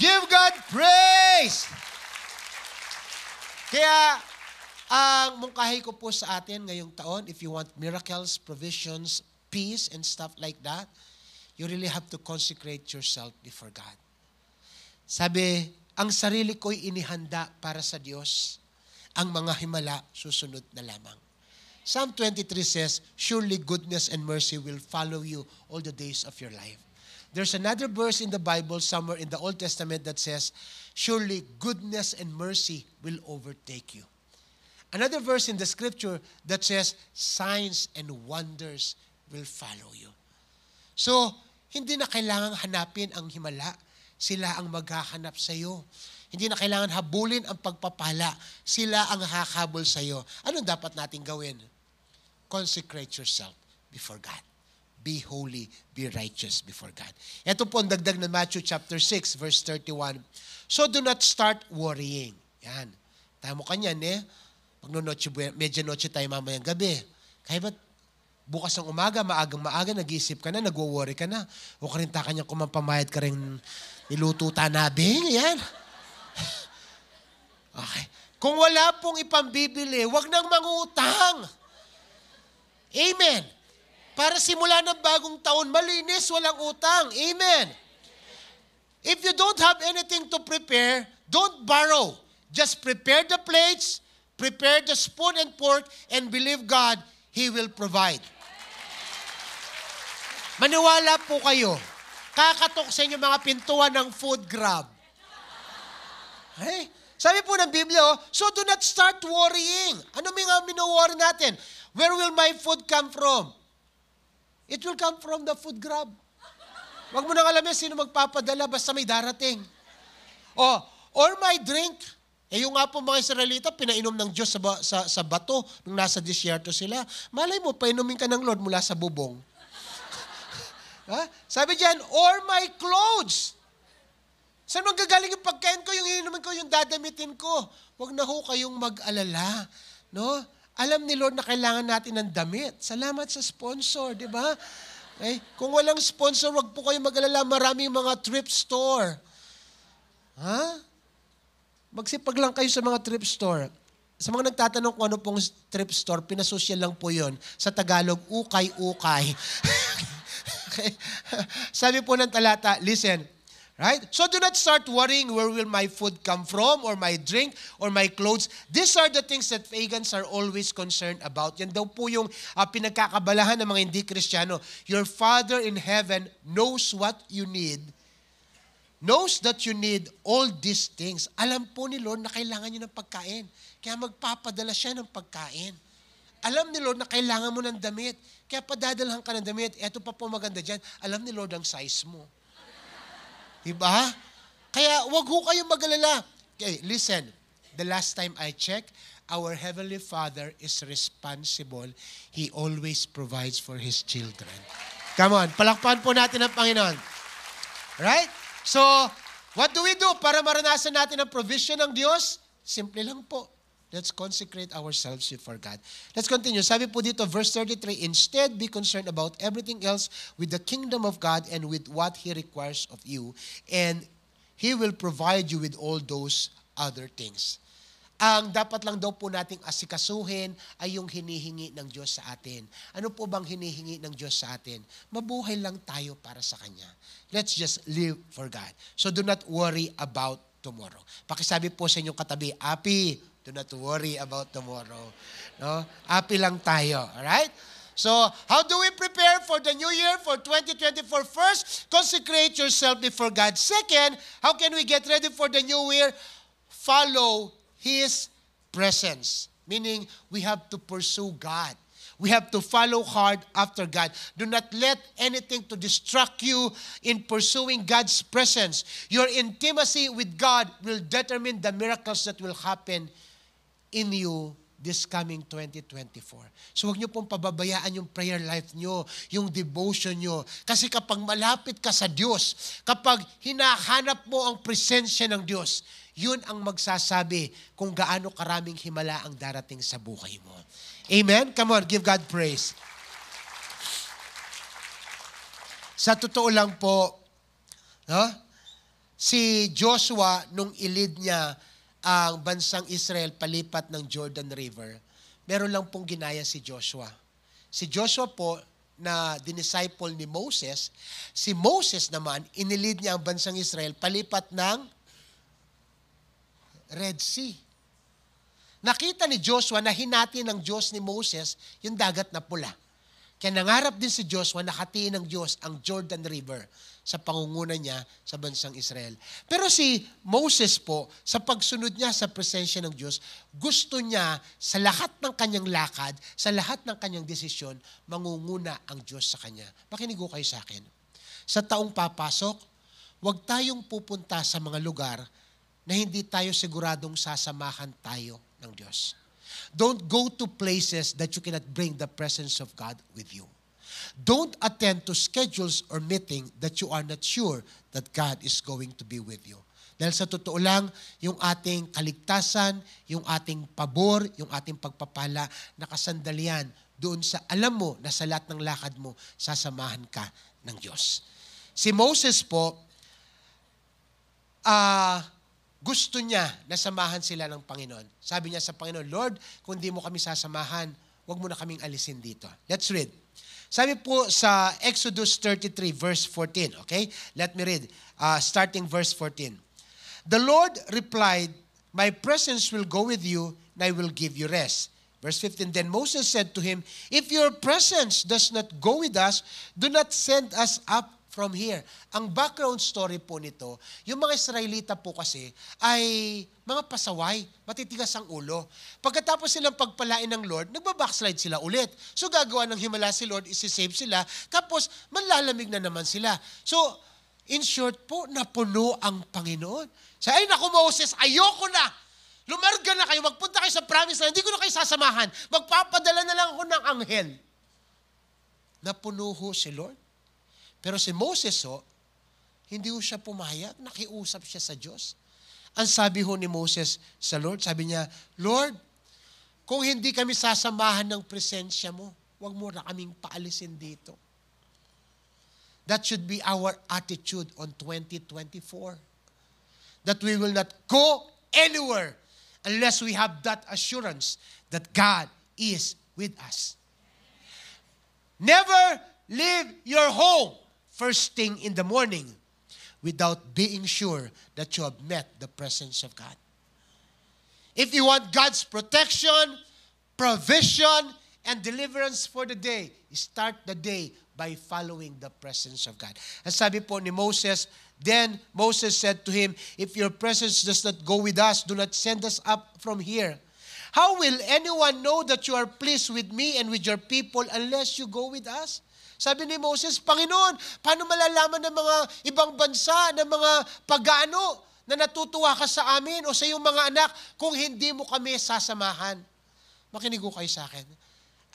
Give God praise! Kaya, ang mungkahi ko po sa atin ngayong taon, if you want miracles, provisions, peace, and stuff like that, you really have to consecrate yourself before God. Sabi, ang sarili ko'y inihanda para sa Diyos. Ang mga himala, susunod na lamang. Psalm 23 says, surely goodness and mercy will follow you all the days of your life. There's another verse in the Bible, somewhere in the Old Testament, that says, surely goodness and mercy will overtake you. Another verse in the scripture that says, signs and wonders will follow you. So, hindi na kailangang hanapin ang himala. Sila ang maghahanap sa iyo. Hindi na kailangan habulin ang pagpapala. Sila ang hahabol sa iyo. Anong dapat natin gawin? Consecrate yourself before God. Be holy, be righteous before God. Ito po ang dagdag ng Matthew chapter 6, verse 31. So do not start worrying. Yan. Tama ka niyan eh. Pag medyo-noche tayo mamayang gabi. Kaya ba't bukas ng umaga, maagang-maaga, nag-iisip ka na, nagwo-worry ka na. O karinta ka niya kumampamayad ka rin niluto tanabing. Yan. Okay. Kung wala pong ipambibili, wag nang mangutang. Amen. Para simula ng bagong taon, malinis, walang utang. Amen. If you don't have anything to prepare, don't borrow. Just prepare the plates, prepare the spoon and fork, and believe God, He will provide. Maniwala po kayo. Kakatok sa inyo mga pintuan ng food grab. Hey? Sabi po ng Biblia, so do not start worrying. Ano mga mino-worry natin? Where will my food come from? It will come from the food grab. Huwag mo nang alamin sino magpapadala basta may darating. Or my drink. Yung nga po mga Israelita, pinainom ng Diyos sa bato nung nasa disyerto sila. Malay mo, painumin ka ng Lord mula sa bubong. Ha? Sabi diyan, or my clothes. Saan magagaling yung pagkain ko, yung inumin ko, yung dadamitin ko? Huwag na ho kayong mag-alala. No? Alam ni Lord na kailangan natin ng damit. Salamat sa sponsor, di ba? Okay? Kung walang sponsor, wag po kayo mag-alala. Maraming mga thrift store. Ha? Magsipag lang kayo sa mga thrift store. Sa mga nagtatanong kung ano pong thrift store, pinasosyal lang po yon. Sa Tagalog, ukay-ukay. Okay? Sabi po ng talata, listen, right? So do not start worrying where will my food come from or my drink or my clothes. These are the things that pagans are always concerned about. Yan daw po yung pinagkakabalahan ng mga hindi Kristiyano. Your Father in heaven knows what you need. Knows that you need all these things. Alam po ni Lord na kailangan nyo ng pagkain. Kaya magpapadala siya ng pagkain. Alam ni Lord na kailangan mo ng damit. Kaya padadalhan ka ng damit. Eto pa po maganda dyan. Alam ni Lord ang size mo. Diba? Kaya wag ho kayong mag-alala. Okay, listen. The last time I checked, our Heavenly Father is responsible. He always provides for His children. Come on, palakpakan po natin ang Panginoon. Right? So, what do we do para maranasan natin ang provision ng Diyos? Simple lang po. Let's consecrate ourselves before God. Let's continue. Sabi po dito, verse 33, instead, be concerned about everything else with the kingdom of God and with what He requires of you, and He will provide you with all those other things. Ang dapat lang daw po nating asikasuhin ay yung hinihingi ng Diyos sa atin. Ano po bang hinihingi ng Diyos sa atin? Mabuhay lang tayo para sa Kanya. Let's just live for God. So do not worry about tomorrow. Pakisabi po sa inyong katabi, Api, do not worry about tomorrow. No? Api lang tayo. Alright? So, how do we prepare for the new year, for 2024? First, consecrate yourself before God. Second, how can we get ready for the new year? Follow His presence. Meaning, we have to pursue God. We have to follow hard after God. Do not let anything to distract you in pursuing God's presence. Your intimacy with God will determine the miracles that will happen in you this coming 2024. So huwag niyo pong pababayaan yung prayer life niyo, yung devotion niyo. Kasi kapag malapit ka sa Diyos, kapag hinahanap mo ang presensya ng Diyos, yun ang magsasabi kung gaano karaming himala ang darating sa buhay mo. Amen? Come on, give God praise. Sa totoo lang po, no? si Joshua nung ilid niya ang bansang Israel palipat ng Jordan River, meron lang pong ginaya si Joshua. Si Joshua po na dinisciple ni Moses, si Moses naman, inilid niya ang bansang Israel palipat ng Red Sea. Nakita ni Joshua na hinati ng Diyos ni Moses yung dagat na pula. Kaya nangarap din si Joshua na hatiin ng Diyos ang Jordan River sa pangunguna niya sa bansang Israel. Pero si Moses po, sa pagsunod niya sa presensya ng Diyos, gusto niya sa lahat ng kanyang lakad, sa lahat ng kanyang desisyon, mangunguna ang Diyos sa kanya. Makinig ko kayo sa akin. Sa taong papasok, huwag tayong pupunta sa mga lugar na hindi tayo siguradong sasamahan tayo ng Diyos. Don't go to places that you cannot bring the presence of God with you. Don't attend to schedules or meeting that you are not sure that God is going to be with you. Dahil sa totoo lang, yung ating kaligtasan, yung ating pabor, yung ating pagpapala, nakasandalian doon sa alam mo na sa lahat ng lakad mo, sasamahan ka ng Diyos. Si Moses po, gusto niya na samahan sila ng Panginoon. Sabi niya sa Panginoon, Lord, kung di mo kami sasamahan, huwag mo na kaming alisin dito. Let's read. Sabi po sa Exodus 33 verse 14, okay? Let me read, starting verse 14. The Lord replied, my presence will go with you, and I will give you rest. Verse 15, then Moses said to him, if your presence does not go with us, do not send us up from here. Ang background story po nito, yung mga Israelita po kasi ay mga pasaway, matitigas ang ulo. Pagkatapos silang pagpalain ng Lord, nagbabackslide sila ulit. So gagawa ng himala si Lord, isi-save sila, tapos manlalamig na naman sila. So, in short po, napuno ang Panginoon. Ay naku Moses, ayoko na! Lumarga na kayo, magpunta kayo sa promise na hindi ko na kayo sasamahan. Magpapadala na lang ako ng anghel. Napuno ho si Lord. Pero si Moses, hindi ho siya pumayag, nakiusap siya sa Diyos. Ang sabi ho ni Moses sa Lord, sabi niya, Lord, kung hindi kami sasamahan ng presensya mo, huwag mo na kaming paalisin dito. That should be our attitude on 2024. That we will not go anywhere unless we have that assurance that God is with us. Never leave your home first thing in the morning without being sure that you have met the presence of God. If you want God's protection, provision, and deliverance for the day, start the day by following the presence of God. Ang sabi po ni Moses, then Moses said to him, if your presence does not go with us, do not send us up from here. How will anyone know that you are pleased with me and with your people unless you go with us? Sabi ni Moses, Panginoon, paano malalaman ng mga ibang bansa, ng mga pagano na natutuwa ka sa amin o sa iyong mga anak kung hindi mo kami sasamahan? Makinig ko kayo sa akin.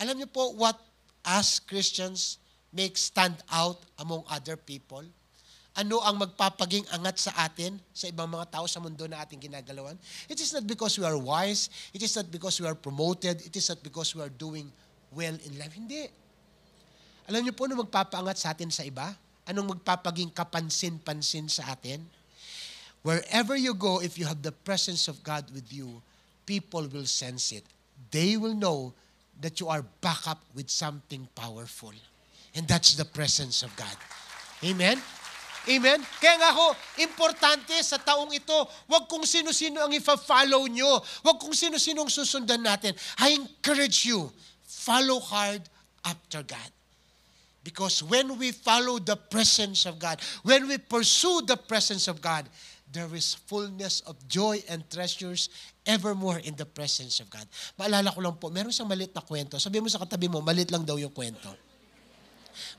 Alam niyo po what us Christians make stand out among other people? Ano ang magpapaging angat sa atin, sa ibang mga tao sa mundo na ating ginagalawan? It is not because we are wise. It is not because we are promoted. It is not because we are doing well in life. Hindi. Alam niyo po ano magpapaangat sa atin sa iba? Anong magpapaging kapansin-pansin sa atin? Wherever you go, if you have the presence of God with you, people will sense it. They will know that you are back up with something powerful. And that's the presence of God. Amen? Amen? Kaya nga ho, importante sa taong ito, wag kung sino-sino ang ifa-follow nyo. Wag kung sino-sino ang susundan natin. I encourage you, follow hard after God. Because when we follow the presence of God, when we pursue the presence of God, there is fullness of joy and treasures evermore in the presence of God. Maalala ko lang po, meron siyang malit na kwento. Sabi mo sa katabi mo, malit lang daw yung kwento.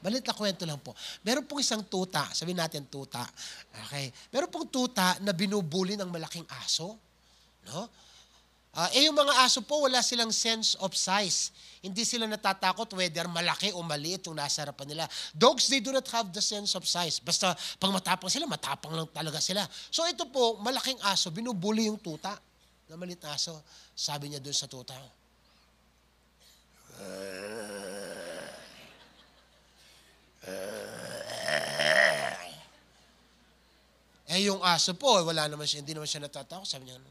Malit na kwento lang po. Meron pong isang tuta, sabihin natin tuta. Okay. Meron pong tuta na binubuli ng malaking aso. No? Yung mga aso po, wala silang sense of size. Hindi sila natatakot whether malaki o maliit yung nasa harapan nila. Dogs, they do not have the sense of size. Basta pag matapang sila, matapang lang talaga sila. So ito po, malaking aso, binubuli yung tuta na maliit na aso. Sabi niya doon sa tuta, Yung aso po, hindi naman siya natatakot. Sabi niya,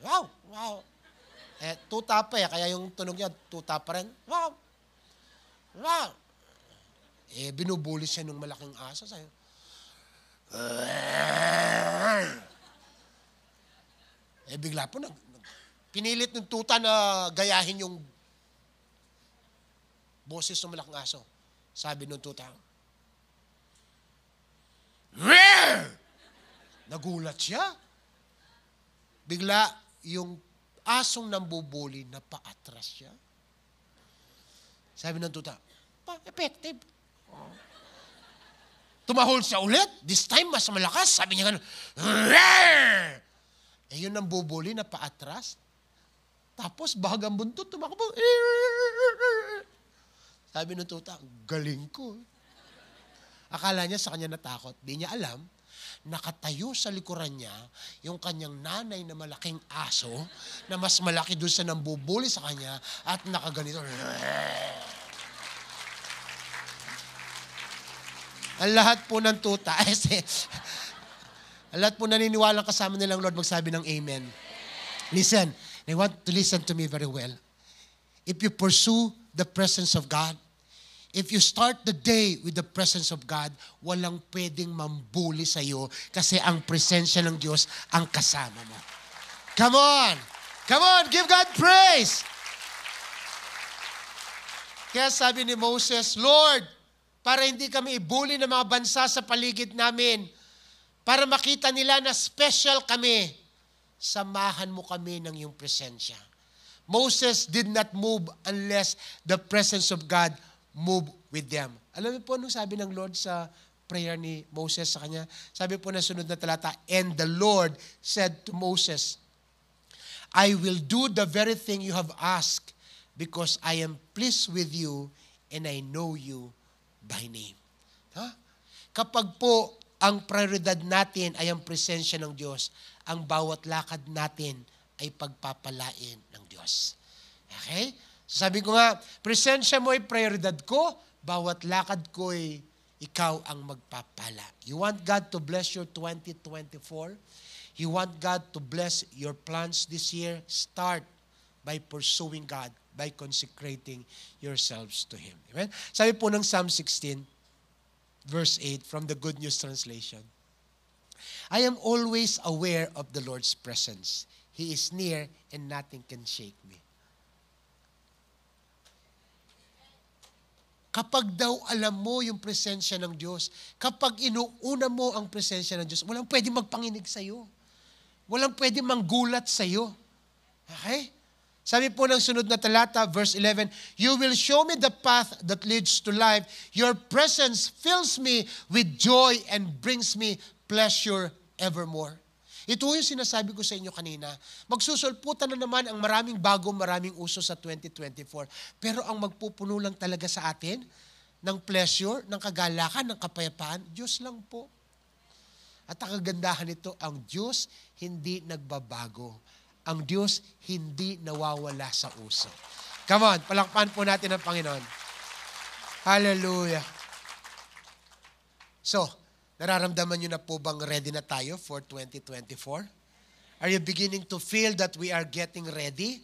wow, wow. Tuta pa kaya yung tunog niya, tuta pa rin. Wow, wow. Binubuli siya ng malaking aso. Sabi, bigla po, pinilit ng tuta na gayahin yung boses ng malaking aso. Sabi ng tuta, nagulat siya. Bigla, yung asong nambubuli, napaatras siya. Sabi ng tuta, effective. Tumahol siya ulit. This time, mas malakas. Sabi niya gano'n, yun nambubuli, napaatras. Tapos, bahagang buntot, tumakbo. Sabi ng tuta, galing ko. Akala niya sa kanya natakot. Di niya alam, nakatayo sa likuran niya yung kanyang nanay na malaking aso na mas malaki doon sa nambubuli sa kanya at nakaganito. Ang lahat po ng tuta, ang lahat po naniniwalang kasama nilang Lord magsabi ng amen. Listen, I want to listen to me very well. If you pursue the presence of God, if you start the day with the presence of God, walang pwedeng mambuli sa iyo kasi ang presensya ng Diyos ang kasama mo. Come on! Come on! Give God praise! Kaya sabi ni Moses, Lord, para hindi kami ibuli ng mga bansa sa paligid namin, para makita nila na special kami, samahan mo kami ng iyong presensya. Moses did not move unless the presence of God move with them. Alam niyo po anong sabi ng Lord sa prayer ni Moses sa kanya? Sabi po na sunod na talata, and the Lord said to Moses, I will do the very thing you have asked because I am pleased with you and I know you by name. Kapag po ang prioridad natin ay ang presensya ng Diyos, ang bawat lakad natin ay pagpapalain ng Diyos. Okay? Sabi ko nga, presensya mo ay prioridad ko, bawat lakad ko ay ikaw ang magpapala. You want God to bless your 2024? You want God to bless your plans this year? Start by pursuing God, by consecrating yourselves to Him. Amen? Sabi po ng Psalm 16, verse 8 from the Good News Translation, I am always aware of the Lord's presence. He is near and nothing can shake me. Kapag daw alam mo yung presensya ng Diyos, kapag inuuna mo ang presensya ng Diyos, walang pwedeng magpanginig sa'yo. Walang pwedeng manggulat sa'yo. Okay? Sabi po ng sunod na talata, verse 11, you will show me the path that leads to life. Your presence fills me with joy and brings me pleasure evermore. Ito yung sinasabi ko sa inyo kanina. Magsusulputan na naman ang maraming bago, maraming uso sa 2024. Pero ang magpupuno lang talaga sa atin ng pleasure, ng kagalakan, ng kapayapaan, Diyos lang po. At ang kagandahan nito, ang Diyos hindi nagbabago. Ang Diyos hindi nawawala sa uso. Come on, palakpan po natin ang Panginoon. Hallelujah. So, nararamdaman nyo na po bang ready na tayo for 2024? Are you beginning to feel that we are getting ready?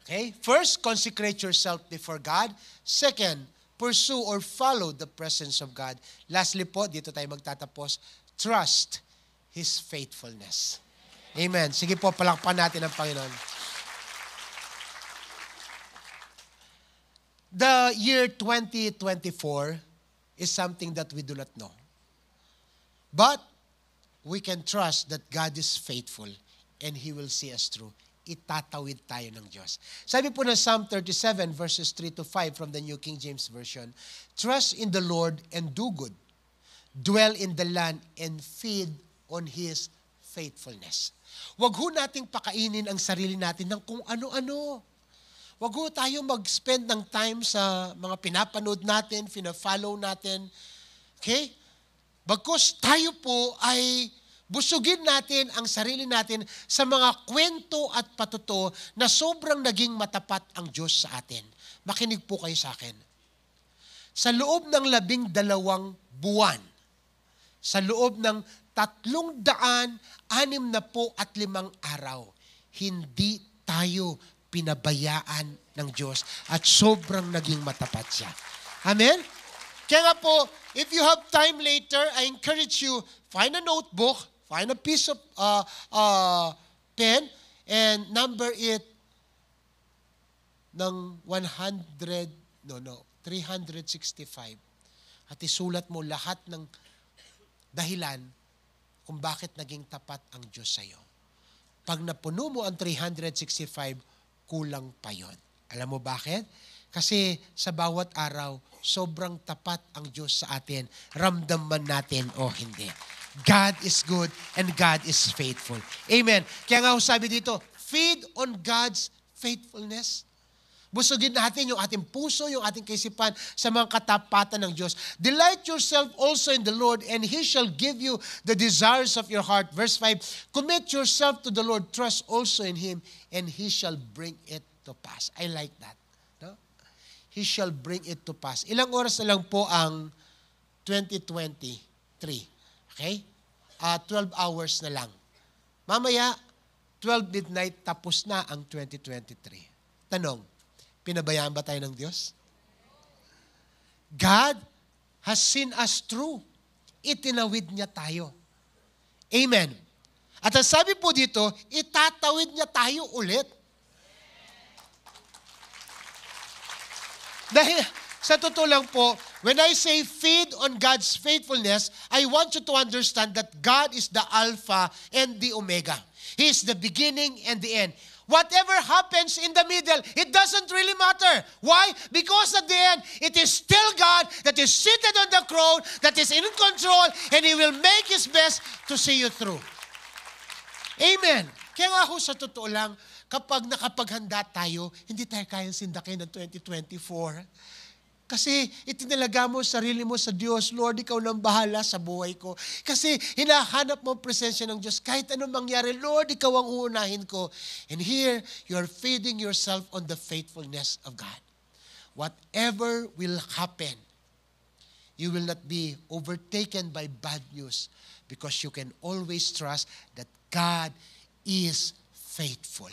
Okay? First, consecrate yourself before God. Second, pursue or follow the presence of God. Lastly po, dito tayo magtatapos, trust His faithfulness. Amen. Sige po, palakpan natin ang Panginoon. The year 2024 is something that we do not know. But we can trust that God is faithful and He will see us through. Itatawid tayo ng Diyos. Sabi po ng Psalm 37 verses 3 to 5 from the New King James Version, trust in the Lord and do good. Dwell in the land and feed on His faithfulness. Huwag ho nating pakainin ang sarili natin ng kung ano-ano. Huwag ho tayo mag-spend ng time sa mga pinapanood natin, pina-follow natin. Okay? Bagkus tayo po ay busugin natin ang sarili natin sa mga kwento at patuto na sobrang naging matapat ang Diyos sa atin. Makinig po kayo sa akin. Sa loob ng 12 buwan, sa loob ng 365 araw, hindi tayo pinabayaan ng Diyos at sobrang naging matapat siya. Amen? Kaya nga po, if you have time later, I encourage you, find a notebook, find a piece of pen, and number it ng 365. At isulat mo lahat ng dahilan kung bakit naging tapat ang Diyos sa iyo. Pag napuno mo ang 365, kulang pa yon. Alam mo bakit? Kasi sa bawat araw, sobrang tapat ang Diyos sa atin. Ramdam man natin o hindi. God is good and God is faithful. Amen. Kaya nga sabi dito, feed on God's faithfulness. Busugin natin yung ating puso, yung ating kaisipan sa mga katapatan ng Diyos. Delight yourself also in the Lord and He shall give you the desires of your heart. Verse 5, commit yourself to the Lord, trust also in Him, and He shall bring it to pass. I like that. No? He shall bring it to pass. Ilang oras na lang po ang 2023. Okay? 12 hours na lang. Mamaya, 12 midnight, tapos na ang 2023. Tanong, pinabayaan ba tayo ng Diyos? God has seen us through. Itinawid niya tayo. Amen. At ang sabi po dito, itatawid niya tayo ulit. Dahil sa totoo lang po, when I say feed on God's faithfulness, I want you to understand that God is the Alpha and the Omega. He is the beginning and the end. Whatever happens in the middle, it doesn't really matter. Why? Because at the end, it is still God that is seated on the throne, that is in control, and He will make His best to see you through. Amen. Kaya nga ako sa totoo lang, kapag nakapaghanda tayo, hindi tayo kayang sindakin ng 2024. Kasi itinalaga mo sarili mo sa Diyos. Lord, Ikaw nang bahala sa buhay ko. Kasi hinahanap mo ang presensya ng Diyos. Kahit anong mangyari, Lord, Ikaw ang uunahin ko. And here, you're feeding yourself on the faithfulness of God. Whatever will happen, you will not be overtaken by bad news because you can always trust that God is faithful.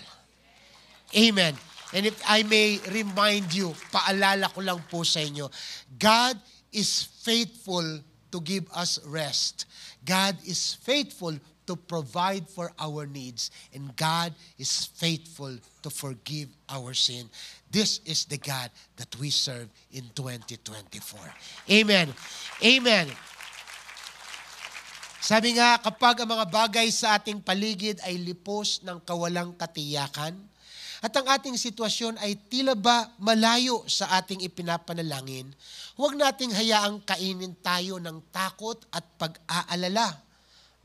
Amen. And if I may remind you, paalala ko lang po sa inyo, God is faithful to give us rest. God is faithful to provide for our needs. And God is faithful to forgive our sin. This is the God that we serve in 2024. Amen. Amen. Sabi nga, kapag ang mga bagay sa ating paligid ay lipos ng kawalang katiyakan, at ang ating sitwasyon ay tila ba malayo sa ating ipinapanalangin, huwag nating hayaang kainin tayo ng takot at pag-aalala,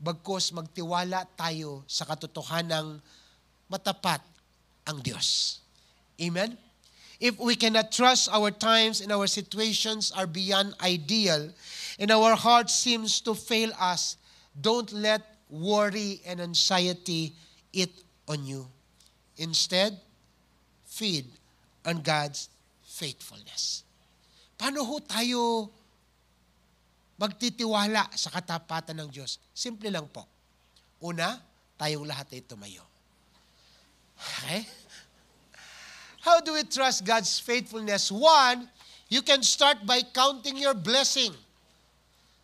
bagkus magtiwala tayo sa katotohanang matapat ang Diyos. Amen? If we cannot trust our times and our situations are beyond ideal, and our heart seems to fail us, don't let worry and anxiety eat on you. Instead, feed on God's faithfulness. Paano ho tayo magtitiwala sa katapatan ng Diyos? Simple lang po. Una, tayong lahat ay tumayo. Okay? How do we trust God's faithfulness? One, you can start by counting your blessing.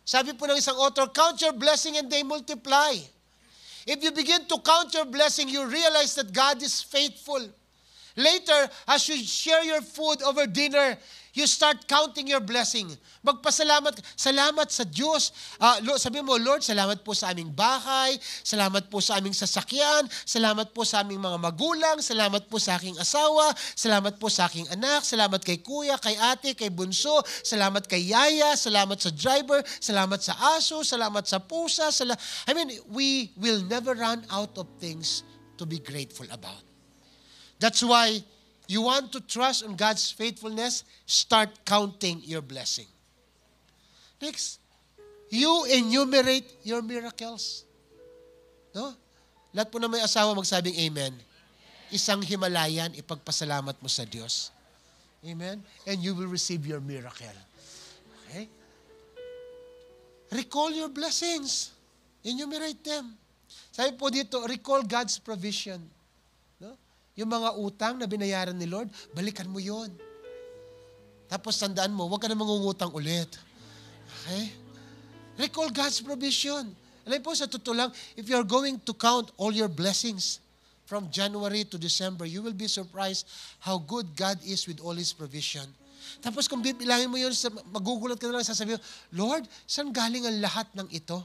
Sabi po ng isang author, count your blessing and they multiply. If you begin to count your blessing, you realize that God is faithful. Later, as you share your food over dinner, you start counting your blessing. Magpasalamat, salamat sa Diyos. Sabi mo, Lord, salamat po sa aming bahay, salamat po sa aming sasakyan, salamat po sa aming mga magulang, salamat po sa aking asawa, salamat po sa aking anak, salamat kay kuya, kay ate, kay bunso, salamat kay yaya, salamat sa driver, salamat sa aso, salamat sa pusa. We will never run out of things to be grateful about. That's why you want to trust on God's faithfulness, start counting your blessing. Next, you enumerate your miracles. No? Lahat po na may asawa magsabing amen. Isang Himalayan, ipagpasalamat mo sa Diyos. Amen? And you will receive your miracle. Okay? Recall your blessings. Enumerate them. Sabi po dito, recall God's provision. No? Yung mga utang na binayaran ni Lord, balikan mo yon. Tapos tandaan mo, huwag ka na mangungutang ulit. Okay? Recall God's provision. Alam po, sa totoo lang, if you're going to count all your blessings from January to December, you will be surprised how good God is with all His provision. Tapos kung bibilangin mo yun, magugulat ka na lang, sasabihin, Lord, saan galing ang lahat ng ito?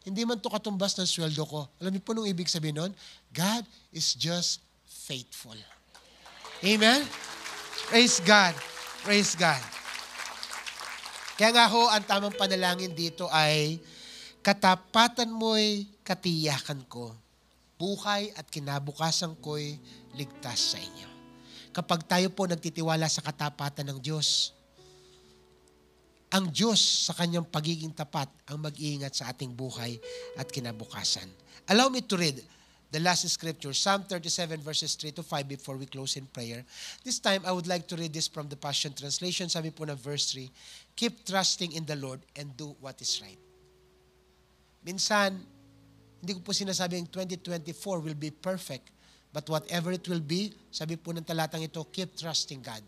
Hindi man to katumbas ng sweldo ko. Alam niyo po nung ibig sabihin nun? God is just faithful. Amen? Praise God. Praise God. Kaya nga ho, ang tamang panalangin dito ay, katapatan mo'y katiyakan ko. Buhay at kinabukasan ko'y ligtas sa inyo. Kapag tayo po nagtitiwala sa katapatan ng Diyos, ang Diyos sa kanyang pagiging tapat ang mag-iingat sa ating buhay at kinabukasan. Allow me to read the last scripture, Psalm 37 verses 3 to 5 before we close in prayer. This time, I would like to read this from the Passion Translation. Sabi po na verse 3, keep trusting in the Lord and do what is right. Minsan, hindi ko po sinasabing 2024 will be perfect, but whatever it will be, sabi po ng talatang ito, keep trusting God.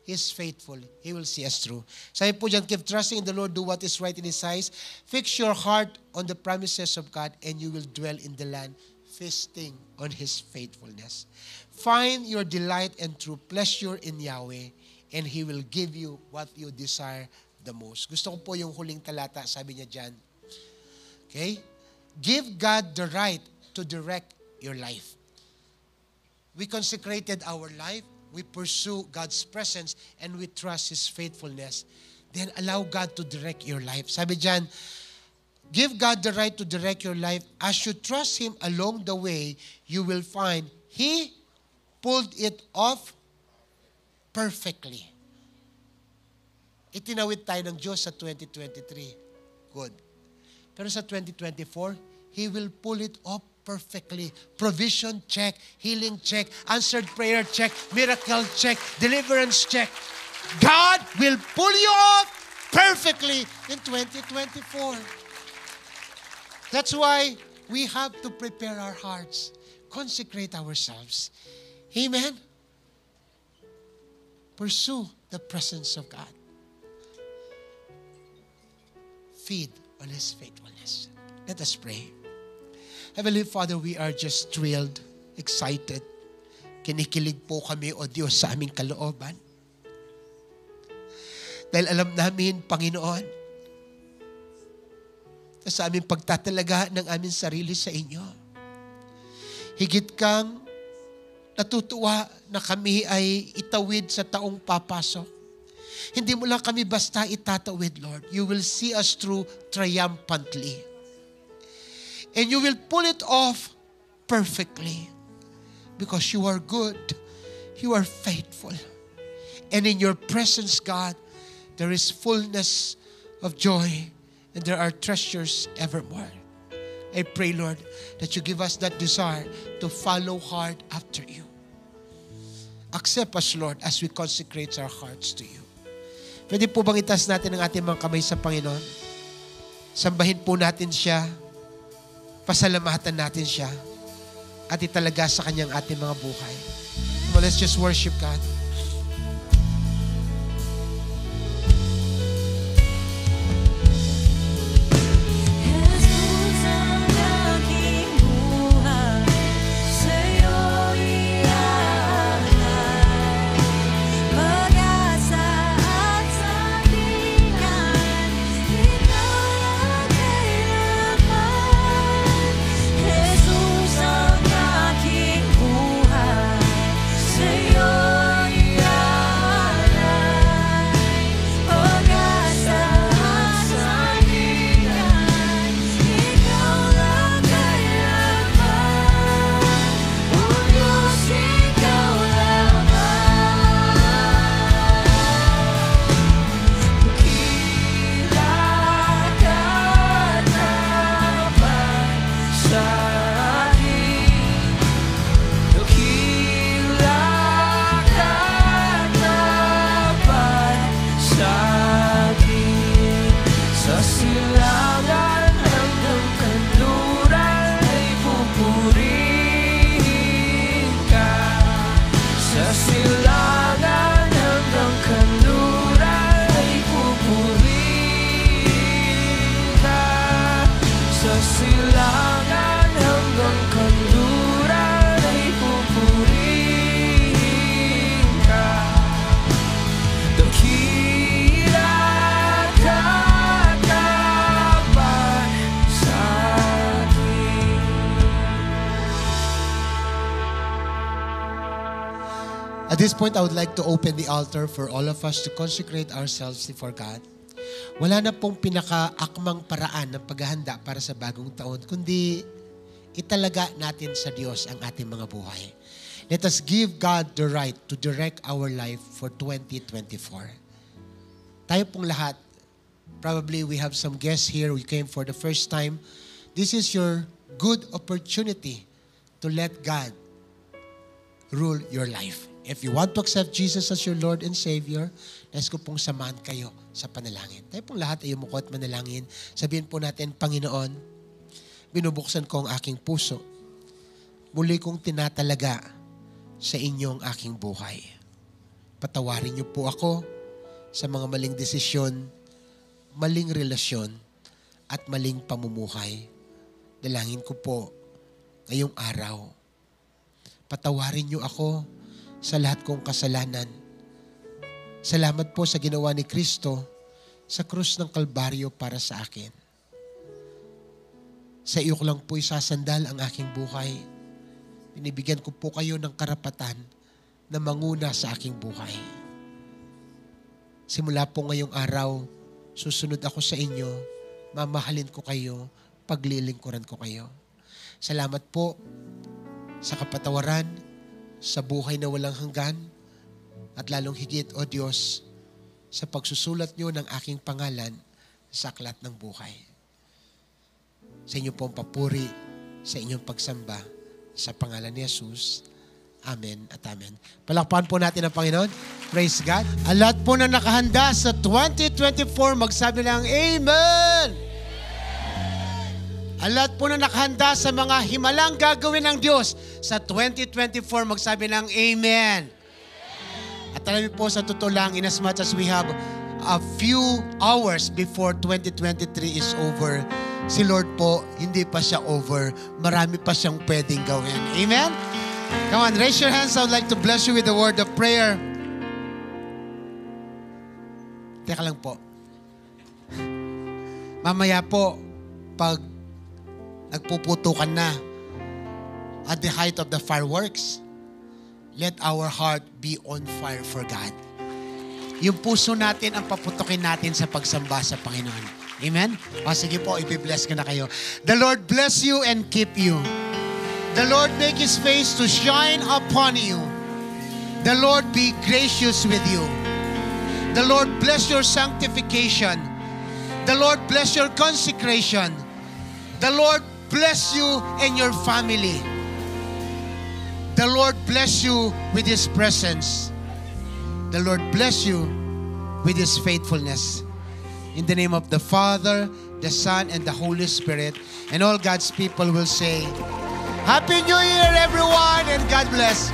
He is faithful. He will see us through. Sabi po dyan, keep trusting in the Lord, do what is right in His eyes. Fix your heart on the promises of God, and you will dwell in the land, feasting on His faithfulness. Find your delight and true pleasure in Yahweh, and He will give you what you desire the most. Gusto ko po yung huling talata, sabi niya dyan. Okay? Give God the right to direct your life. We consecrated our life, we pursue God's presence, and we trust His faithfulness. Then allow God to direct your life. Sabi dyan, give God the right to direct your life. As you trust Him along the way, you will find He pulled it off perfectly. Itinawid tayo ng Diyos sa 2023. Good. Pero sa 2024, He will pull it off perfectly. Provision, check. Healing, check. Answered prayer, check. Miracle, check. Deliverance, check. God will pull you off perfectly in 2024. That's why we have to prepare our hearts, consecrate ourselves. Amen? Pursue the presence of God. Feed on His faithfulness. Let us pray. Heavenly Father, we are just thrilled, excited. Kinikilig po kami, O Diyos, sa aming kalooban. Dahil alam namin, Panginoon, na sa aming pagtatalaga ng aming sarili sa inyo, higit kang natutuwa na kami ay itawid sa taong papasok. Hindi mo lang kami basta itatawid, Lord. You will see us through triumphantly. And you will pull it off perfectly because you are good. You are faithful. And in your presence, God, there is fullness of joy and there are treasures evermore. I pray, Lord, that you give us that desire to follow hard after you. Accept us, Lord, as we consecrate our hearts to you. Pwede po bang itaas natin ang ating mga kamay sa Panginoon? Sambahin po natin siya. Pasalamatan natin siya at italaga sa kanyang ating mga buhay. Well, let's just worship God. Jesus ang aking buhay, sa'yo'y silangan hanggang kanluran ay pupurihin ka. Sa silangan hanggang kanluran ay pupurihin ka. Dakila ka tapat sa akin. At this point, I would like to open the altar for all of us to consecrate ourselves before God. Wala na pong pinaka-akmang paraan ng paghahanda para sa bagong taon, kundi italaga natin sa Diyos ang ating mga buhay. Let us give God the right to direct our life for 2024. Tayo pong lahat, probably we have some guests here who came for the first time. This is your good opportunity to let God rule your life. If you want to accept Jesus as your Lord and Savior, nais ko pong samahan kayo sa panalangin. Tayo pong lahat ay umuko at manalangin. Sabihin po natin, Panginoon, binubuksan ko ang aking puso. Muli kong tinatalaga sa inyong aking buhay. Patawarin niyo po ako sa mga maling desisyon, maling relasyon, at maling pamumuhay. Dalangin ko po ngayong araw. Patawarin niyo ako sa lahat kong kasalanan. Salamat po sa ginawa ni Kristo sa krus ng Kalbaryo para sa akin. Sa iyo ko lang po isasandal ang aking buhay. Binibigyan ko po kayo ng karapatan na manguna sa aking buhay. Simula po ngayong araw, susunod ako sa inyo, mamahalin ko kayo, paglilingkuran ko kayo. Salamat po sa kapatawaran, sa buhay na walang hanggan, at lalong higit, O Diyos, sa pagsusulat niyo ng aking pangalan sa aklat ng buhay. Sa inyo pong papuri, sa inyong pagsamba, sa pangalan ni Jesus. Amen at amen. Palakpakan po natin ang Panginoon. Praise God. Ang lahat po na nakahanda sa 2024, magsabi lang, Amen! Ang lahat po na nakahanda sa mga himalang gagawin ng Diyos sa 2024, magsabi ng Amen. At alam niyo po, sa totoo lang, in as much as we have a few hours before 2023 is over, si Lord po, hindi pa siya over. Marami pa siyang pwedeng gawin. Amen? Come on, raise your hands. I would like to bless you with the word of prayer. Teka lang po. Mamaya po, pag nagpuputukan na at the height of the fireworks, let our heart be on fire for God. Yung puso natin ang paputukin natin sa pagsamba sa Panginoon. Amen? O sige po, ipibless ko na kayo. The Lord bless you and keep you. The Lord make His face to shine upon you. The Lord be gracious with you. The Lord bless your sanctification. The Lord bless your consecration. The Lord bless you and your family. The Lord bless you with His presence. The Lord bless you with His faithfulness. In the name of the Father, the Son, and the Holy Spirit. And all God's people will say, Happy New Year, everyone, and God bless.